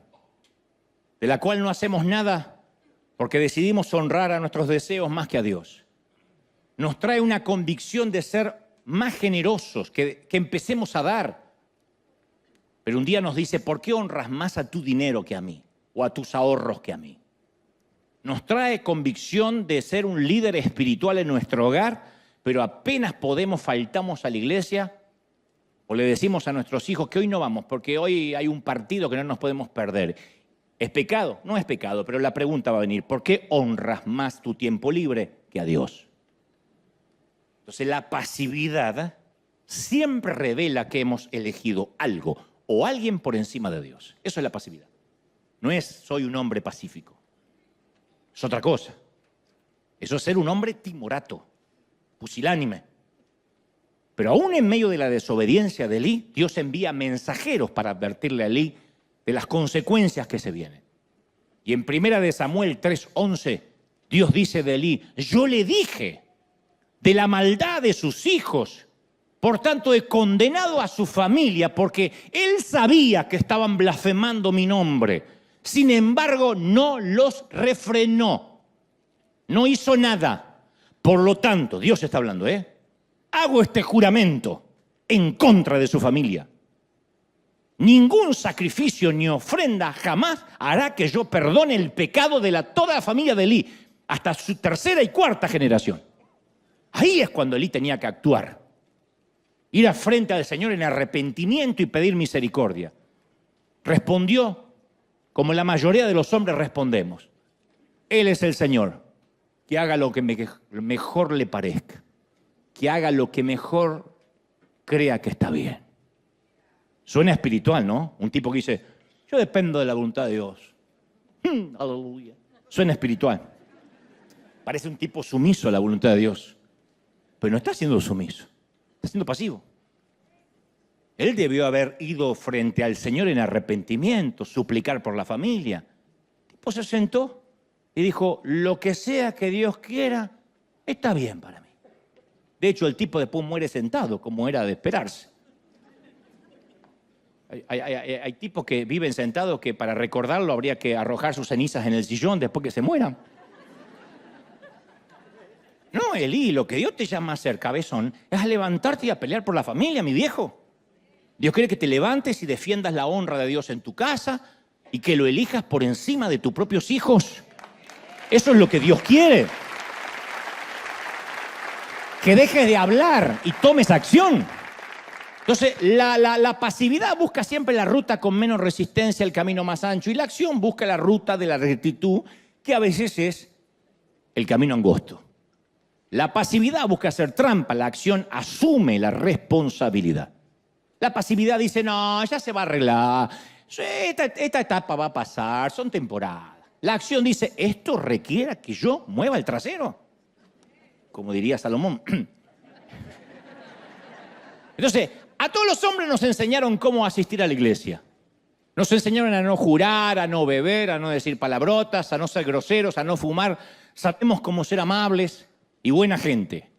de la cual no hacemos nada porque decidimos honrar a nuestros deseos más que a Dios. Nos trae una convicción de ser más generosos, que empecemos a dar. Pero un día nos dice, ¿por qué honras más a tu dinero que a mí? O a tus ahorros que a mí. Nos trae convicción de ser un líder espiritual en nuestro hogar, pero apenas faltamos a la iglesia, o le decimos a nuestros hijos que hoy no vamos, porque hoy hay un partido que no nos podemos perder. ¿Es pecado? No es pecado, pero la pregunta va a venir, ¿por qué honras más tu tiempo libre que a Dios? Entonces la pasividad siempre revela que hemos elegido algo o alguien por encima de Dios. Eso es la pasividad. No es soy un hombre pacífico. Es otra cosa. Eso es ser un hombre timorato, pusilánime. Pero aún en medio de la desobediencia de Elí, Dios envía mensajeros para advertirle a Elí de las consecuencias que se vienen. Y en 1 Samuel 3:11, Dios dice de Elí, yo le dije de la maldad de sus hijos, por tanto he condenado a su familia, porque él sabía que estaban blasfemando mi nombre. Sin embargo, no los refrenó. No hizo nada. Por lo tanto, Dios está hablando, hago este juramento en contra de su familia. Ningún sacrificio ni ofrenda jamás hará que yo perdone el pecado de toda la familia de Elí, hasta su 3ª y 4ª generación. Ahí es cuando Elí tenía que actuar. Ir a frente al Señor en arrepentimiento y pedir misericordia. Respondió como la mayoría de los hombres respondemos. Él es el Señor. Que haga lo que mejor le parezca. Que haga lo que mejor crea que está bien. Suena espiritual, ¿no? Un tipo que dice, yo dependo de la voluntad de Dios. Aleluya. Suena espiritual. Parece un tipo sumiso a la voluntad de Dios. Pero no está siendo sumiso. Está siendo pasivo. Él debió haber ido frente al Señor en arrepentimiento, suplicar por la familia. El tipo se sentó y dijo, lo que sea que Dios quiera, está bien para mí. De hecho, el tipo después muere sentado, como era de esperarse. Hay tipos que viven sentados que para recordarlo habría que arrojar sus cenizas en el sillón después que se mueran. No, Elí, lo que Dios te llama a hacer, cabezón, es a levantarte y a pelear por la familia, mi viejo. Dios quiere que te levantes y defiendas la honra de Dios en tu casa y que lo elijas por encima de tus propios hijos. Eso es lo que Dios quiere. Que dejes de hablar y tomes acción. Entonces, la pasividad busca siempre la ruta con menos resistencia, el camino más ancho, y la acción busca la ruta de la rectitud, que a veces es el camino angosto. La pasividad busca hacer trampa, la acción asume la responsabilidad. La pasividad dice, no, ya se va a arreglar, esta etapa va a pasar, son temporadas. La acción dice, esto requiere que yo mueva el trasero, como diría Salomón. Entonces, a todos los hombres nos enseñaron cómo asistir a la iglesia. Nos enseñaron a no jurar, a no beber, a no decir palabrotas, a no ser groseros, a no fumar. Sabemos cómo ser amables y buena gente.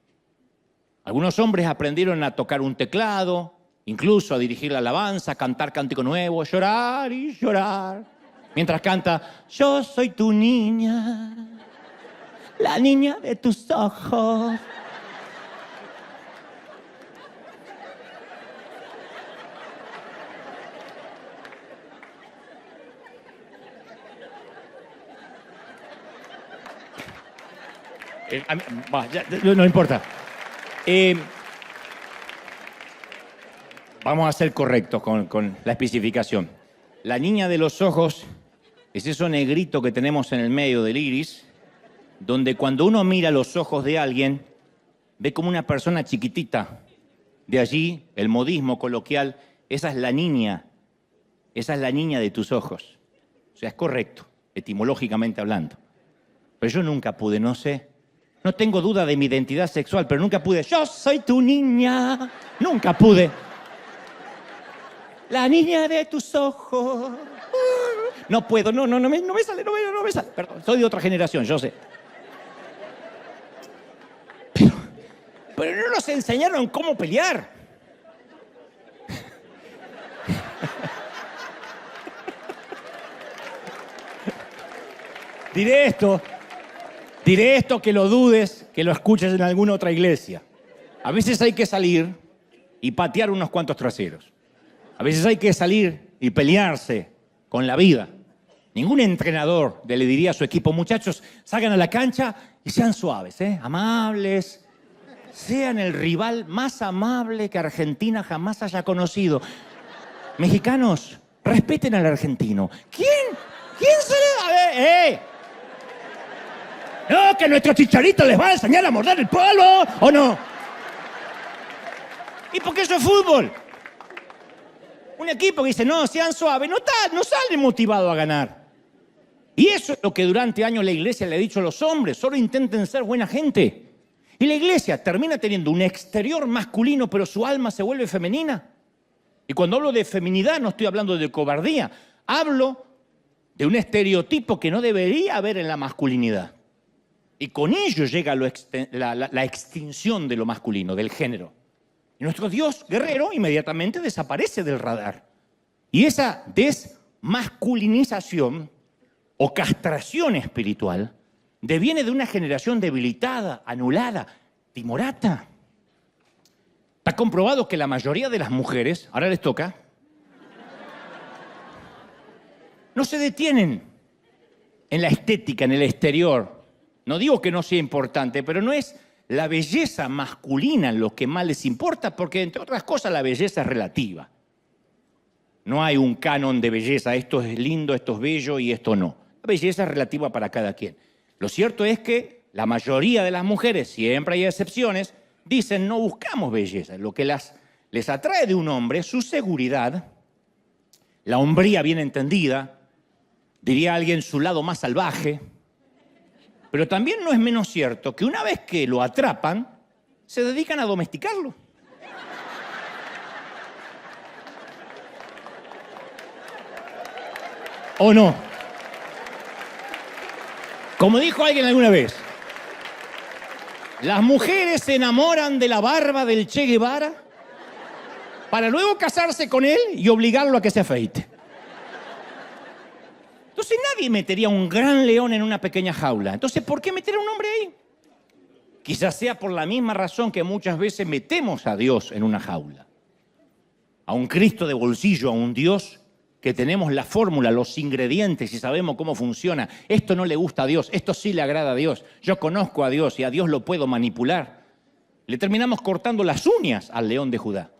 Algunos hombres aprendieron a tocar un teclado, incluso a dirigir la alabanza, a cantar cántico nuevo, llorar y llorar. Mientras canta, yo soy tu niña, la niña de tus ojos. No importa. Vamos a ser correctos con la especificación. La niña de los ojos es eso negrito que tenemos en el medio del iris, donde cuando uno mira los ojos de alguien, ve como una persona chiquitita. De allí el modismo coloquial, esa es la niña de tus ojos. O sea, es correcto, etimológicamente hablando. Pero yo nunca pude, no sé. No tengo duda de mi identidad sexual, pero nunca pude. Yo soy tu niña. Nunca pude. La niña de tus ojos. No puedo, no me sale. Perdón, soy de otra generación, yo sé. Pero no nos enseñaron cómo pelear. Diré esto que lo dudes, que lo escuches en alguna otra iglesia. A veces hay que salir y patear unos cuantos traseros. A veces hay que salir y pelearse con la vida. Ningún entrenador le diría a su equipo, muchachos, salgan a la cancha y sean suaves, amables. Sean el rival más amable que Argentina jamás haya conocido. Mexicanos, respeten al argentino. ¿Quién se le da? No, que nuestro Chicharito les va a enseñar a morder el polvo, ¿o no? ¿Y por qué eso es fútbol? Un equipo que dice, no, sean suaves, no sale motivado a ganar. Y eso es lo que durante años la iglesia le ha dicho a los hombres, solo intenten ser buena gente. Y la iglesia termina teniendo un exterior masculino, pero su alma se vuelve femenina. Y cuando hablo de feminidad no estoy hablando de cobardía, hablo de un estereotipo que no debería haber en la masculinidad. Y con ello llega la extinción de lo masculino, del género. Y nuestro Dios guerrero inmediatamente desaparece del radar. Y esa desmasculinización o castración espiritual deviene de una generación debilitada, anulada, timorata. Está comprobado que la mayoría de las mujeres, ahora les toca, no se detienen en la estética, en el exterior. No digo que no sea importante, pero no es la belleza masculina lo que más les importa, porque entre otras cosas la belleza es relativa. No hay un canon de belleza, esto es lindo, esto es bello y esto no. La belleza es relativa para cada quien. Lo cierto es que la mayoría de las mujeres, siempre hay excepciones, dicen no buscamos belleza. Lo que les atrae de un hombre es su seguridad, la hombría bien entendida, diría alguien su lado más salvaje. Pero también no es menos cierto que una vez que lo atrapan, se dedican a domesticarlo. ¿O no? Como dijo alguien alguna vez, las mujeres se enamoran de la barba del Che Guevara para luego casarse con él y obligarlo a que se afeite. Entonces nadie metería un gran león en una pequeña jaula. Entonces, ¿por qué meter a un hombre ahí? Quizás sea por la misma razón que muchas veces metemos a Dios en una jaula. A un Cristo de bolsillo, a un Dios que tenemos la fórmula, los ingredientes y sabemos cómo funciona. Esto no le gusta a Dios, esto sí le agrada a Dios. Yo conozco a Dios y a Dios lo puedo manipular. Le terminamos cortando las uñas al león de Judá.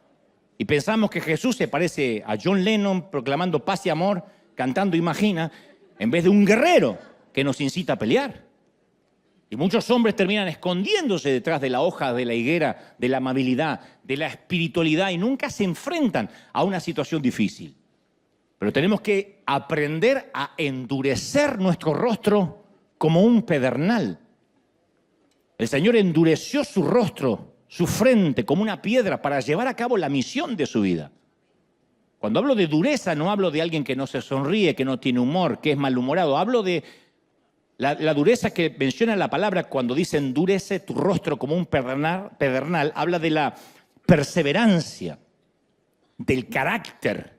Y pensamos que Jesús se parece a John Lennon proclamando paz y amor, cantando Imagina, en vez de un guerrero que nos incita a pelear. Y muchos hombres terminan escondiéndose detrás de la hoja de la higuera, de la amabilidad, de la espiritualidad y nunca se enfrentan a una situación difícil. Pero tenemos que aprender a endurecer nuestro rostro como un pedernal. El Señor endureció su rostro, su frente, como una piedra para llevar a cabo la misión de su vida. Cuando hablo de dureza, no hablo de alguien que no se sonríe, que no tiene humor, que es malhumorado. Hablo de la dureza que menciona la palabra cuando dice endurece tu rostro como un pedernal. Habla de la perseverancia, del carácter,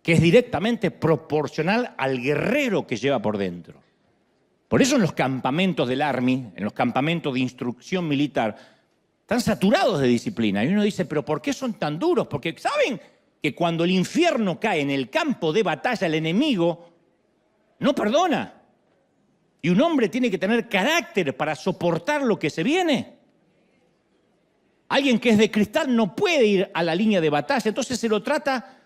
que es directamente proporcional al guerrero que lleva por dentro. Por eso en los campamentos del Army, en los campamentos de instrucción militar, están saturados de disciplina. Y uno dice, ¿pero por qué son tan duros? Porque saben que cuando el infierno cae en el campo de batalla, el enemigo no perdona. Y un hombre tiene que tener carácter para soportar lo que se viene. Alguien que es de cristal no puede ir a la línea de batalla, entonces se lo trata,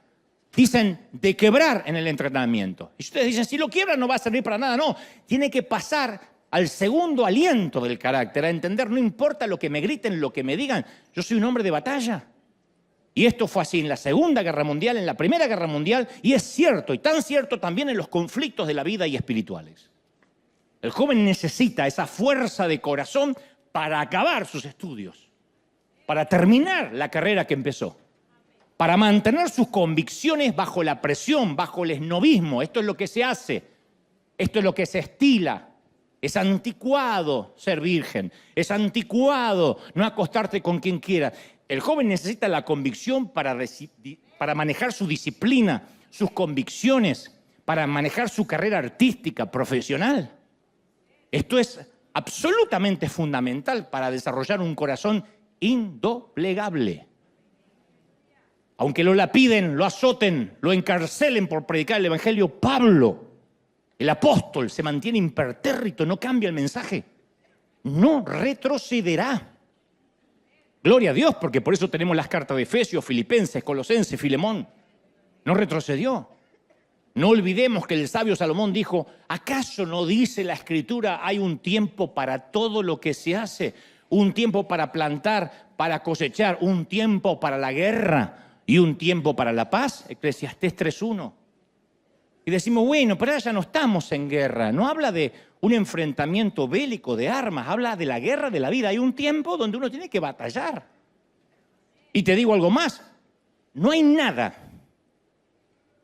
dicen, de quebrar en el entrenamiento. Y ustedes dicen, si lo quiebran no va a servir para nada. No, tiene que pasar al segundo aliento del carácter, a entender, no importa lo que me griten, lo que me digan, yo soy un hombre de batalla. Y esto fue así en la Segunda Guerra Mundial, en la Primera Guerra Mundial, y es cierto, y tan cierto también en los conflictos de la vida y espirituales. El joven necesita esa fuerza de corazón para acabar sus estudios, para terminar la carrera que empezó, para mantener sus convicciones bajo la presión, bajo el esnovismo. Esto es lo que se hace, esto es lo que se estila. Es anticuado ser virgen, es anticuado no acostarte con quien quiera. El joven necesita la convicción para manejar su disciplina, sus convicciones, para manejar su carrera artística, profesional. Esto es absolutamente fundamental para desarrollar un corazón indoblegable. Aunque lo lapiden, lo azoten, lo encarcelen por predicar el evangelio, Pablo, el apóstol, se mantiene impertérrito, no cambia el mensaje, no retrocederá. Gloria a Dios, porque por eso tenemos las cartas de Efesios, Filipenses, Colosenses, Filemón. No retrocedió. No olvidemos que el sabio Salomón dijo, ¿acaso no dice la Escritura, hay un tiempo para todo lo que se hace? Un tiempo para plantar, para cosechar, un tiempo para la guerra y un tiempo para la paz. Eclesiastés 3:1. Y decimos, bueno, pero ahora ya no estamos en guerra. No habla de un enfrentamiento bélico de armas, habla de la guerra de la vida. Hay un tiempo donde uno tiene que batallar. Y te digo algo más, no hay nada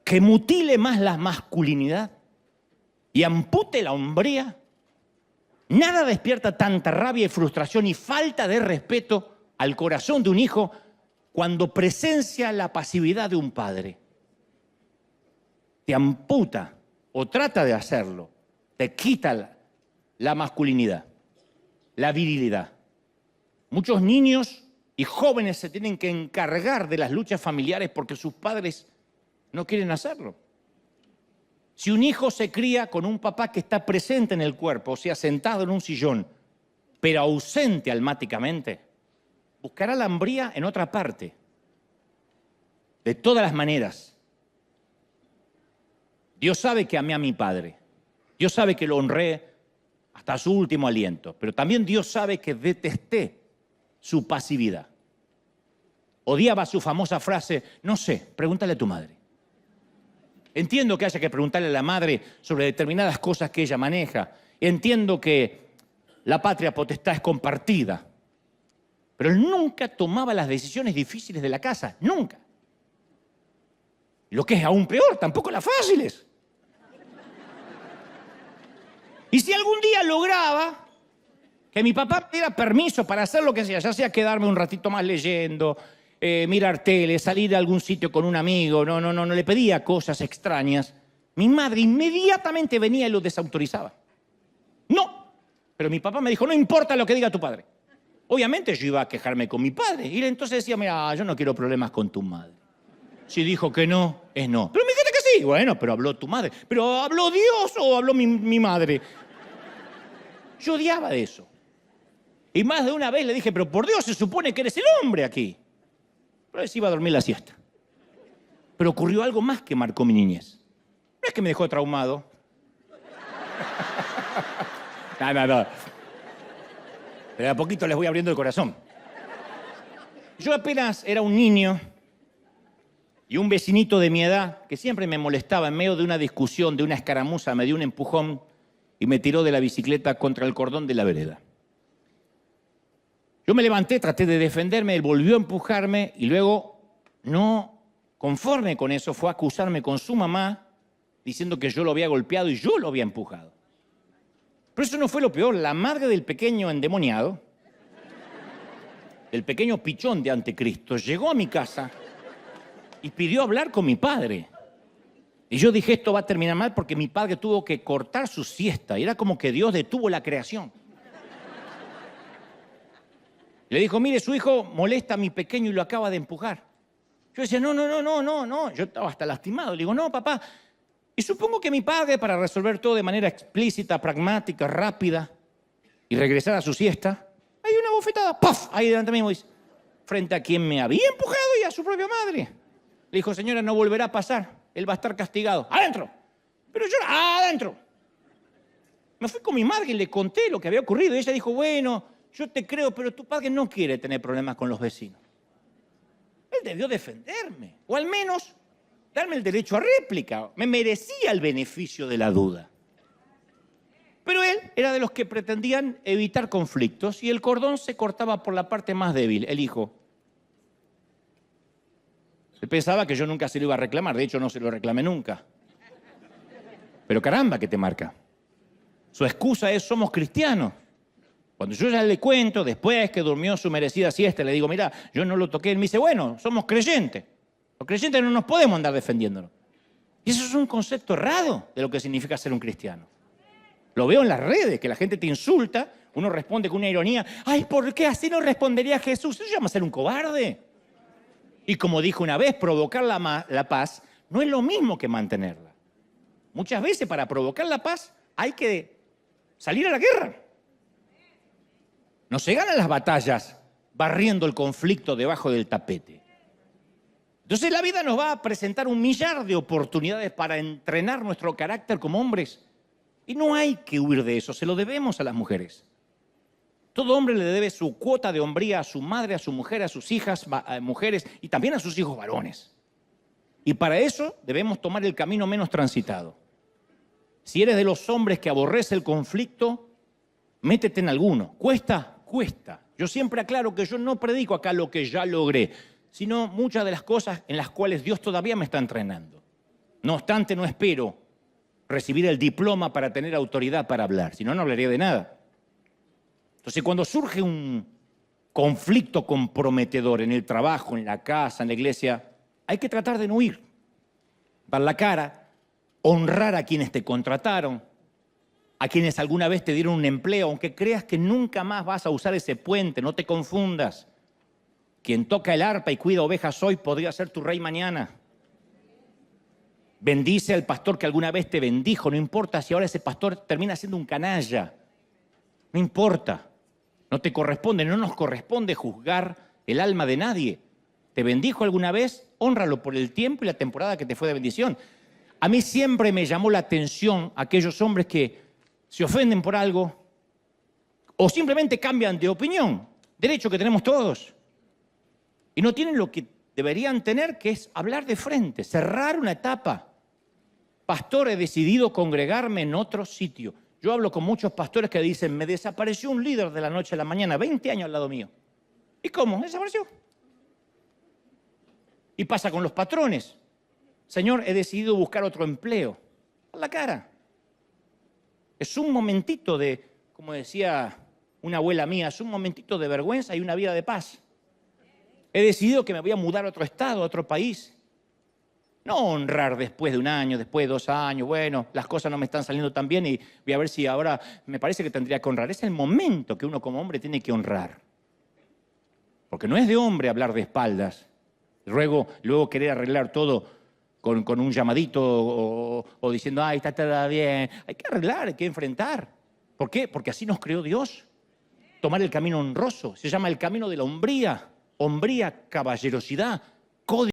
que mutile más la masculinidad y ampute la hombría. Nada despierta tanta rabia y frustración y falta de respeto al corazón de un hijo cuando presencia la pasividad de un padre. Te amputa o trata de hacerlo, te quita la masculinidad, la virilidad. Muchos niños y jóvenes se tienen que encargar de las luchas familiares porque sus padres no quieren hacerlo. Si un hijo se cría con un papá que está presente en el cuerpo, o sea, sentado en un sillón, pero ausente almáticamente, buscará la hombría en otra parte. De todas las maneras, Dios sabe que amé a mi padre. Dios sabe que lo honré hasta su último aliento. Pero también Dios sabe que detesté su pasividad. Odiaba su famosa frase, no sé, pregúntale a tu madre. Entiendo que haya que preguntarle a la madre sobre determinadas cosas que ella maneja. Entiendo que la patria potestad es compartida. Pero él nunca tomaba las decisiones difíciles de la casa, nunca. Lo que es aún peor, tampoco las fáciles. Y si algún día lograba que mi papá me diera permiso para hacer lo que sea, ya sea quedarme un ratito más leyendo, mirar tele, salir a algún sitio con un amigo, no le pedía cosas extrañas, mi madre inmediatamente venía y lo desautorizaba. No, pero mi papá me dijo, no importa lo que diga tu padre. Obviamente yo iba a quejarme con mi padre. Y él entonces decía, mira, yo no quiero problemas con tu madre. Si dijo que no, es no. Pero me dijiste que sí. Bueno, pero habló tu madre. ¿Pero habló Dios o habló mi madre? Yo odiaba eso. Y más de una vez le dije, pero por Dios, se supone que eres el hombre aquí. Pero él se iba a dormir la siesta. Pero ocurrió algo más que marcó mi niñez. No es que me dejó traumado. No. Pero a poquito les voy abriendo el corazón. Yo apenas era un niño y un vecinito de mi edad, que siempre me molestaba, en medio de una discusión, de una escaramuza, me dio un empujón y me tiró de la bicicleta contra el cordón de la vereda. Yo me levanté, traté de defenderme, él volvió a empujarme y luego, no conforme con eso, fue a acusarme con su mamá, diciendo que yo lo había golpeado y yo lo había empujado. Pero eso no fue lo peor. La madre del pequeño endemoniado, el pequeño pichón de anticristo, llegó a mi casa y pidió hablar con mi padre. Y yo dije, esto va a terminar mal porque mi padre tuvo que cortar su siesta. Y era como que Dios detuvo la creación. Le dijo, mire, su hijo molesta a mi pequeño y lo acaba de empujar. Yo decía, no. Yo estaba hasta lastimado. Le digo, no, papá. Y supongo que mi padre, para resolver todo de manera explícita, pragmática, rápida, y regresar a su siesta, hay una bofetada, ¡paf! Ahí delante mismo, dice, frente a quien me había empujado y a su propia madre. Le dijo, señora, no volverá a pasar, él va a estar castigado. ¡Adentro! Pero yo, ¡adentro! Me fui con mi madre y le conté lo que había ocurrido. Y ella dijo, bueno, yo te creo, pero tu padre no quiere tener problemas con los vecinos. Él debió defenderme, o al menos darme el derecho a réplica. Me merecía el beneficio de la duda. Pero él era de los que pretendían evitar conflictos y el cordón se cortaba por la parte más débil, el hijo. Él pensaba que yo nunca se lo iba a reclamar, de hecho no se lo reclamé nunca. Pero caramba que te marca. Su excusa es, somos cristianos. Cuando yo ya le cuento, después que durmió su merecida siesta, le digo, mira, yo no lo toqué. Él me dice, bueno, somos creyentes. Los creyentes no nos podemos andar defendiéndonos. Y eso es un concepto errado de lo que significa ser un cristiano. Lo veo en las redes, que la gente te insulta, uno responde con una ironía, ay, ¿por qué así no respondería Jesús? Eso llama ser un cobarde. Y como dijo una vez, provocar la paz no es lo mismo que mantenerla. Muchas veces para provocar la paz hay que salir a la guerra. No se ganan las batallas barriendo el conflicto debajo del tapete. Entonces la vida nos va a presentar un millar de oportunidades para entrenar nuestro carácter como hombres. Y no hay que huir de eso, se lo debemos a las mujeres. Todo hombre le debe su cuota de hombría a su madre, a su mujer, a sus hijas, mujeres y también a sus hijos varones. Y para eso debemos tomar el camino menos transitado. Si eres de los hombres que aborrece el conflicto, métete en alguno. ¿Cuesta? Cuesta. Yo siempre aclaro que yo no predico acá lo que ya logré, sino muchas de las cosas en las cuales Dios todavía me está entrenando. No obstante, no espero recibir el diploma para tener autoridad para hablar, si no, no hablaría de nada. Entonces, cuando surge un conflicto comprometedor en el trabajo, en la casa, en la iglesia, hay que tratar de no huir, dar la cara, honrar a quienes te contrataron, a quienes alguna vez te dieron un empleo, aunque creas que nunca más vas a usar ese puente, no te confundas. Quien toca el arpa y cuida ovejas hoy podría ser tu rey mañana. Bendice al pastor que alguna vez te bendijo, no importa si ahora ese pastor termina siendo un canalla. No importa, no te corresponde, no nos corresponde juzgar el alma de nadie. ¿Te bendijo alguna vez? Hónralo por el tiempo y la temporada que te fue de bendición. A mí siempre me llamó la atención aquellos hombres que se ofenden por algo o simplemente cambian de opinión, derecho que tenemos todos. Y no tienen lo que deberían tener, que es hablar de frente, cerrar una etapa. Pastor, he decidido congregarme en otro sitio. Yo hablo con muchos pastores que dicen, me desapareció un líder de la noche a la mañana, 20 años al lado mío. ¿Y cómo? Desapareció. Y pasa con los patrones. Señor, he decidido buscar otro empleo. A la cara. Es un momentito de, como decía una abuela mía, es un momentito de vergüenza y una vida de paz. He decidido que me voy a mudar a otro estado, a otro país. No honrar después de un año, después de 2 años, bueno, las cosas no me están saliendo tan bien y voy a ver si ahora me parece que tendría que honrar. Es el momento que uno como hombre tiene que honrar. Porque no es de hombre hablar de espaldas. Luego querer arreglar todo con un llamadito o diciendo, ay, está todo bien. Hay que arreglar, hay que enfrentar. ¿Por qué? Porque así nos creó Dios. Tomar el camino honroso. Se llama el camino de la hombría. Hombría, caballerosidad, código.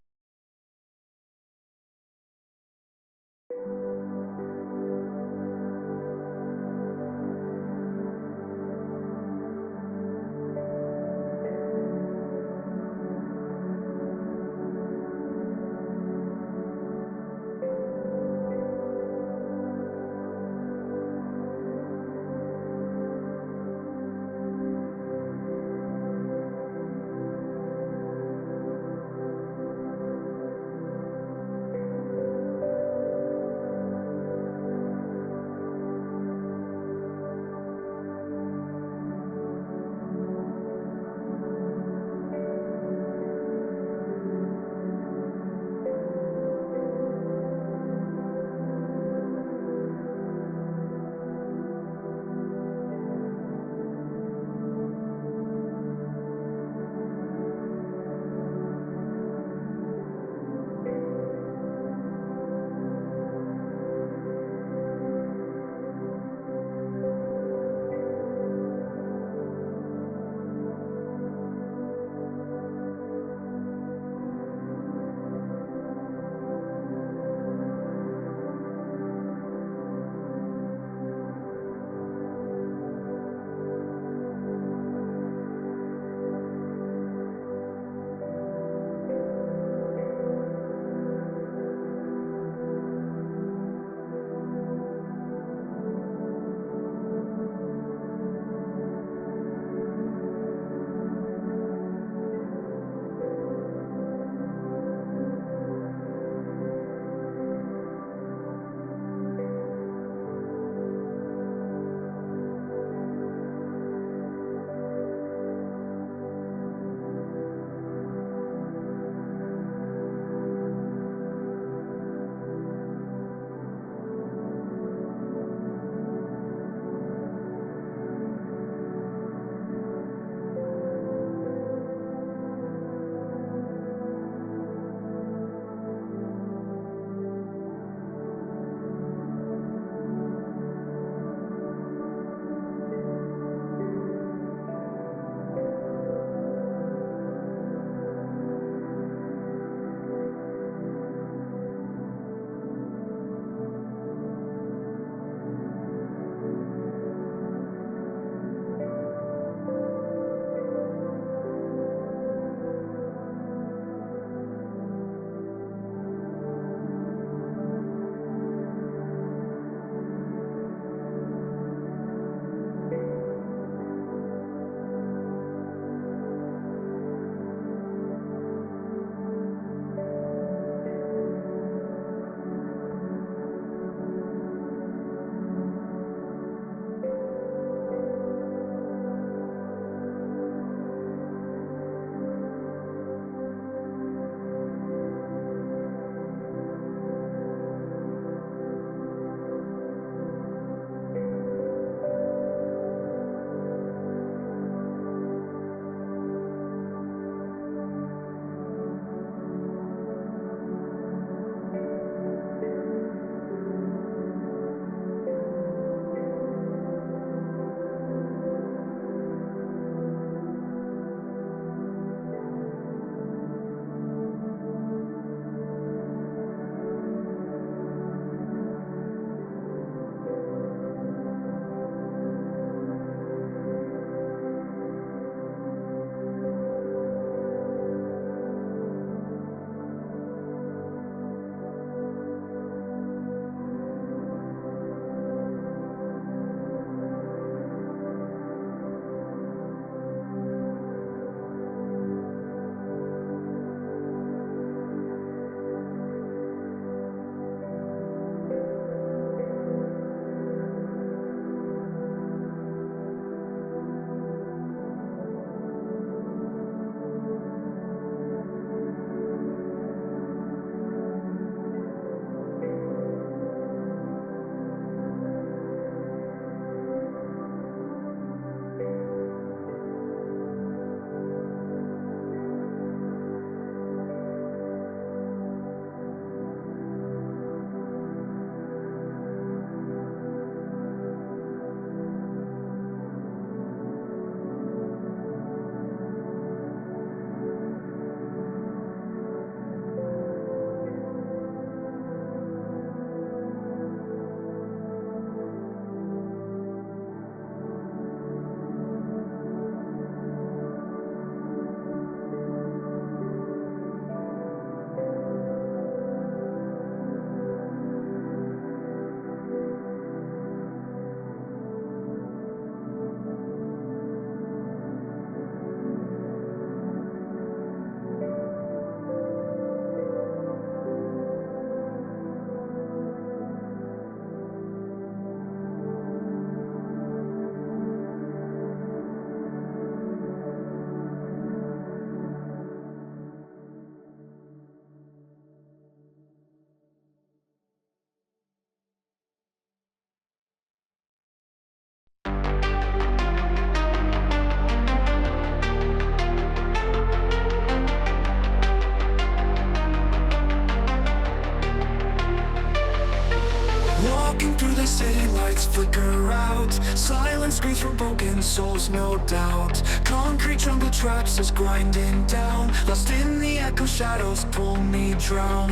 out. Silence screams from broken souls, no doubt. Concrete jungle traps us grinding down. Lost in the echo, shadows pull me drown.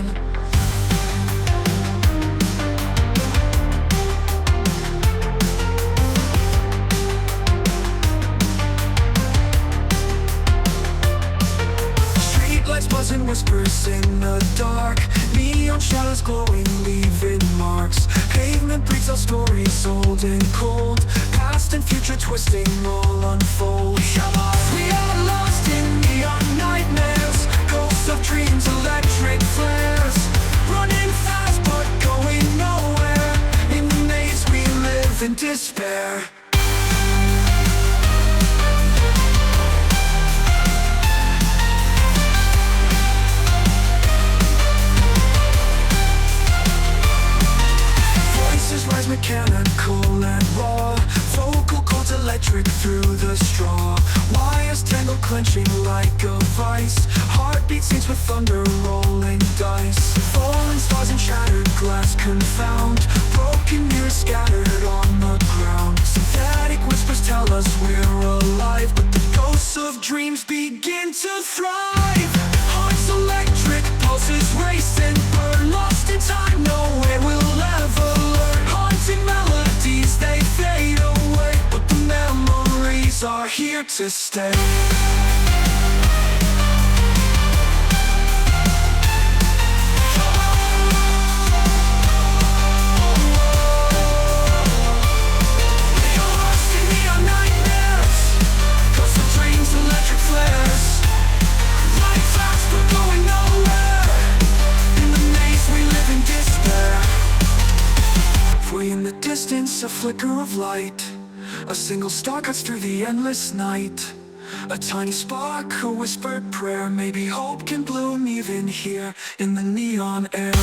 Streetlights buzzing, whispers in the dark. Neon shadows glowing, leaving marks. Pavement breathes out stories old and cold. Past and future twisting, all unfold. We are lost in neon nightmares. Ghosts of dreams, electric flares. Running fast but going nowhere. In the maze we live in despair. Rise mechanical and raw. Vocal cords electric through the straw. Wires tangled, clenching like a vice. Heartbeat scenes with thunder, rolling dice. Falling stars and shattered glass confound. Broken mirrors scattered on the ground. Synthetic whispers tell us we're alive, but the ghosts of dreams begin to thrive. Hearts electric, pulses racing. We're lost in time, nowhere we'll ever learn. Haunting melodies, they fade away, but the memories are here to stay. In the distance, a flicker of light. A single star cuts through the endless night. A tiny spark, a whispered prayer. Maybe hope can bloom even here in the neon air.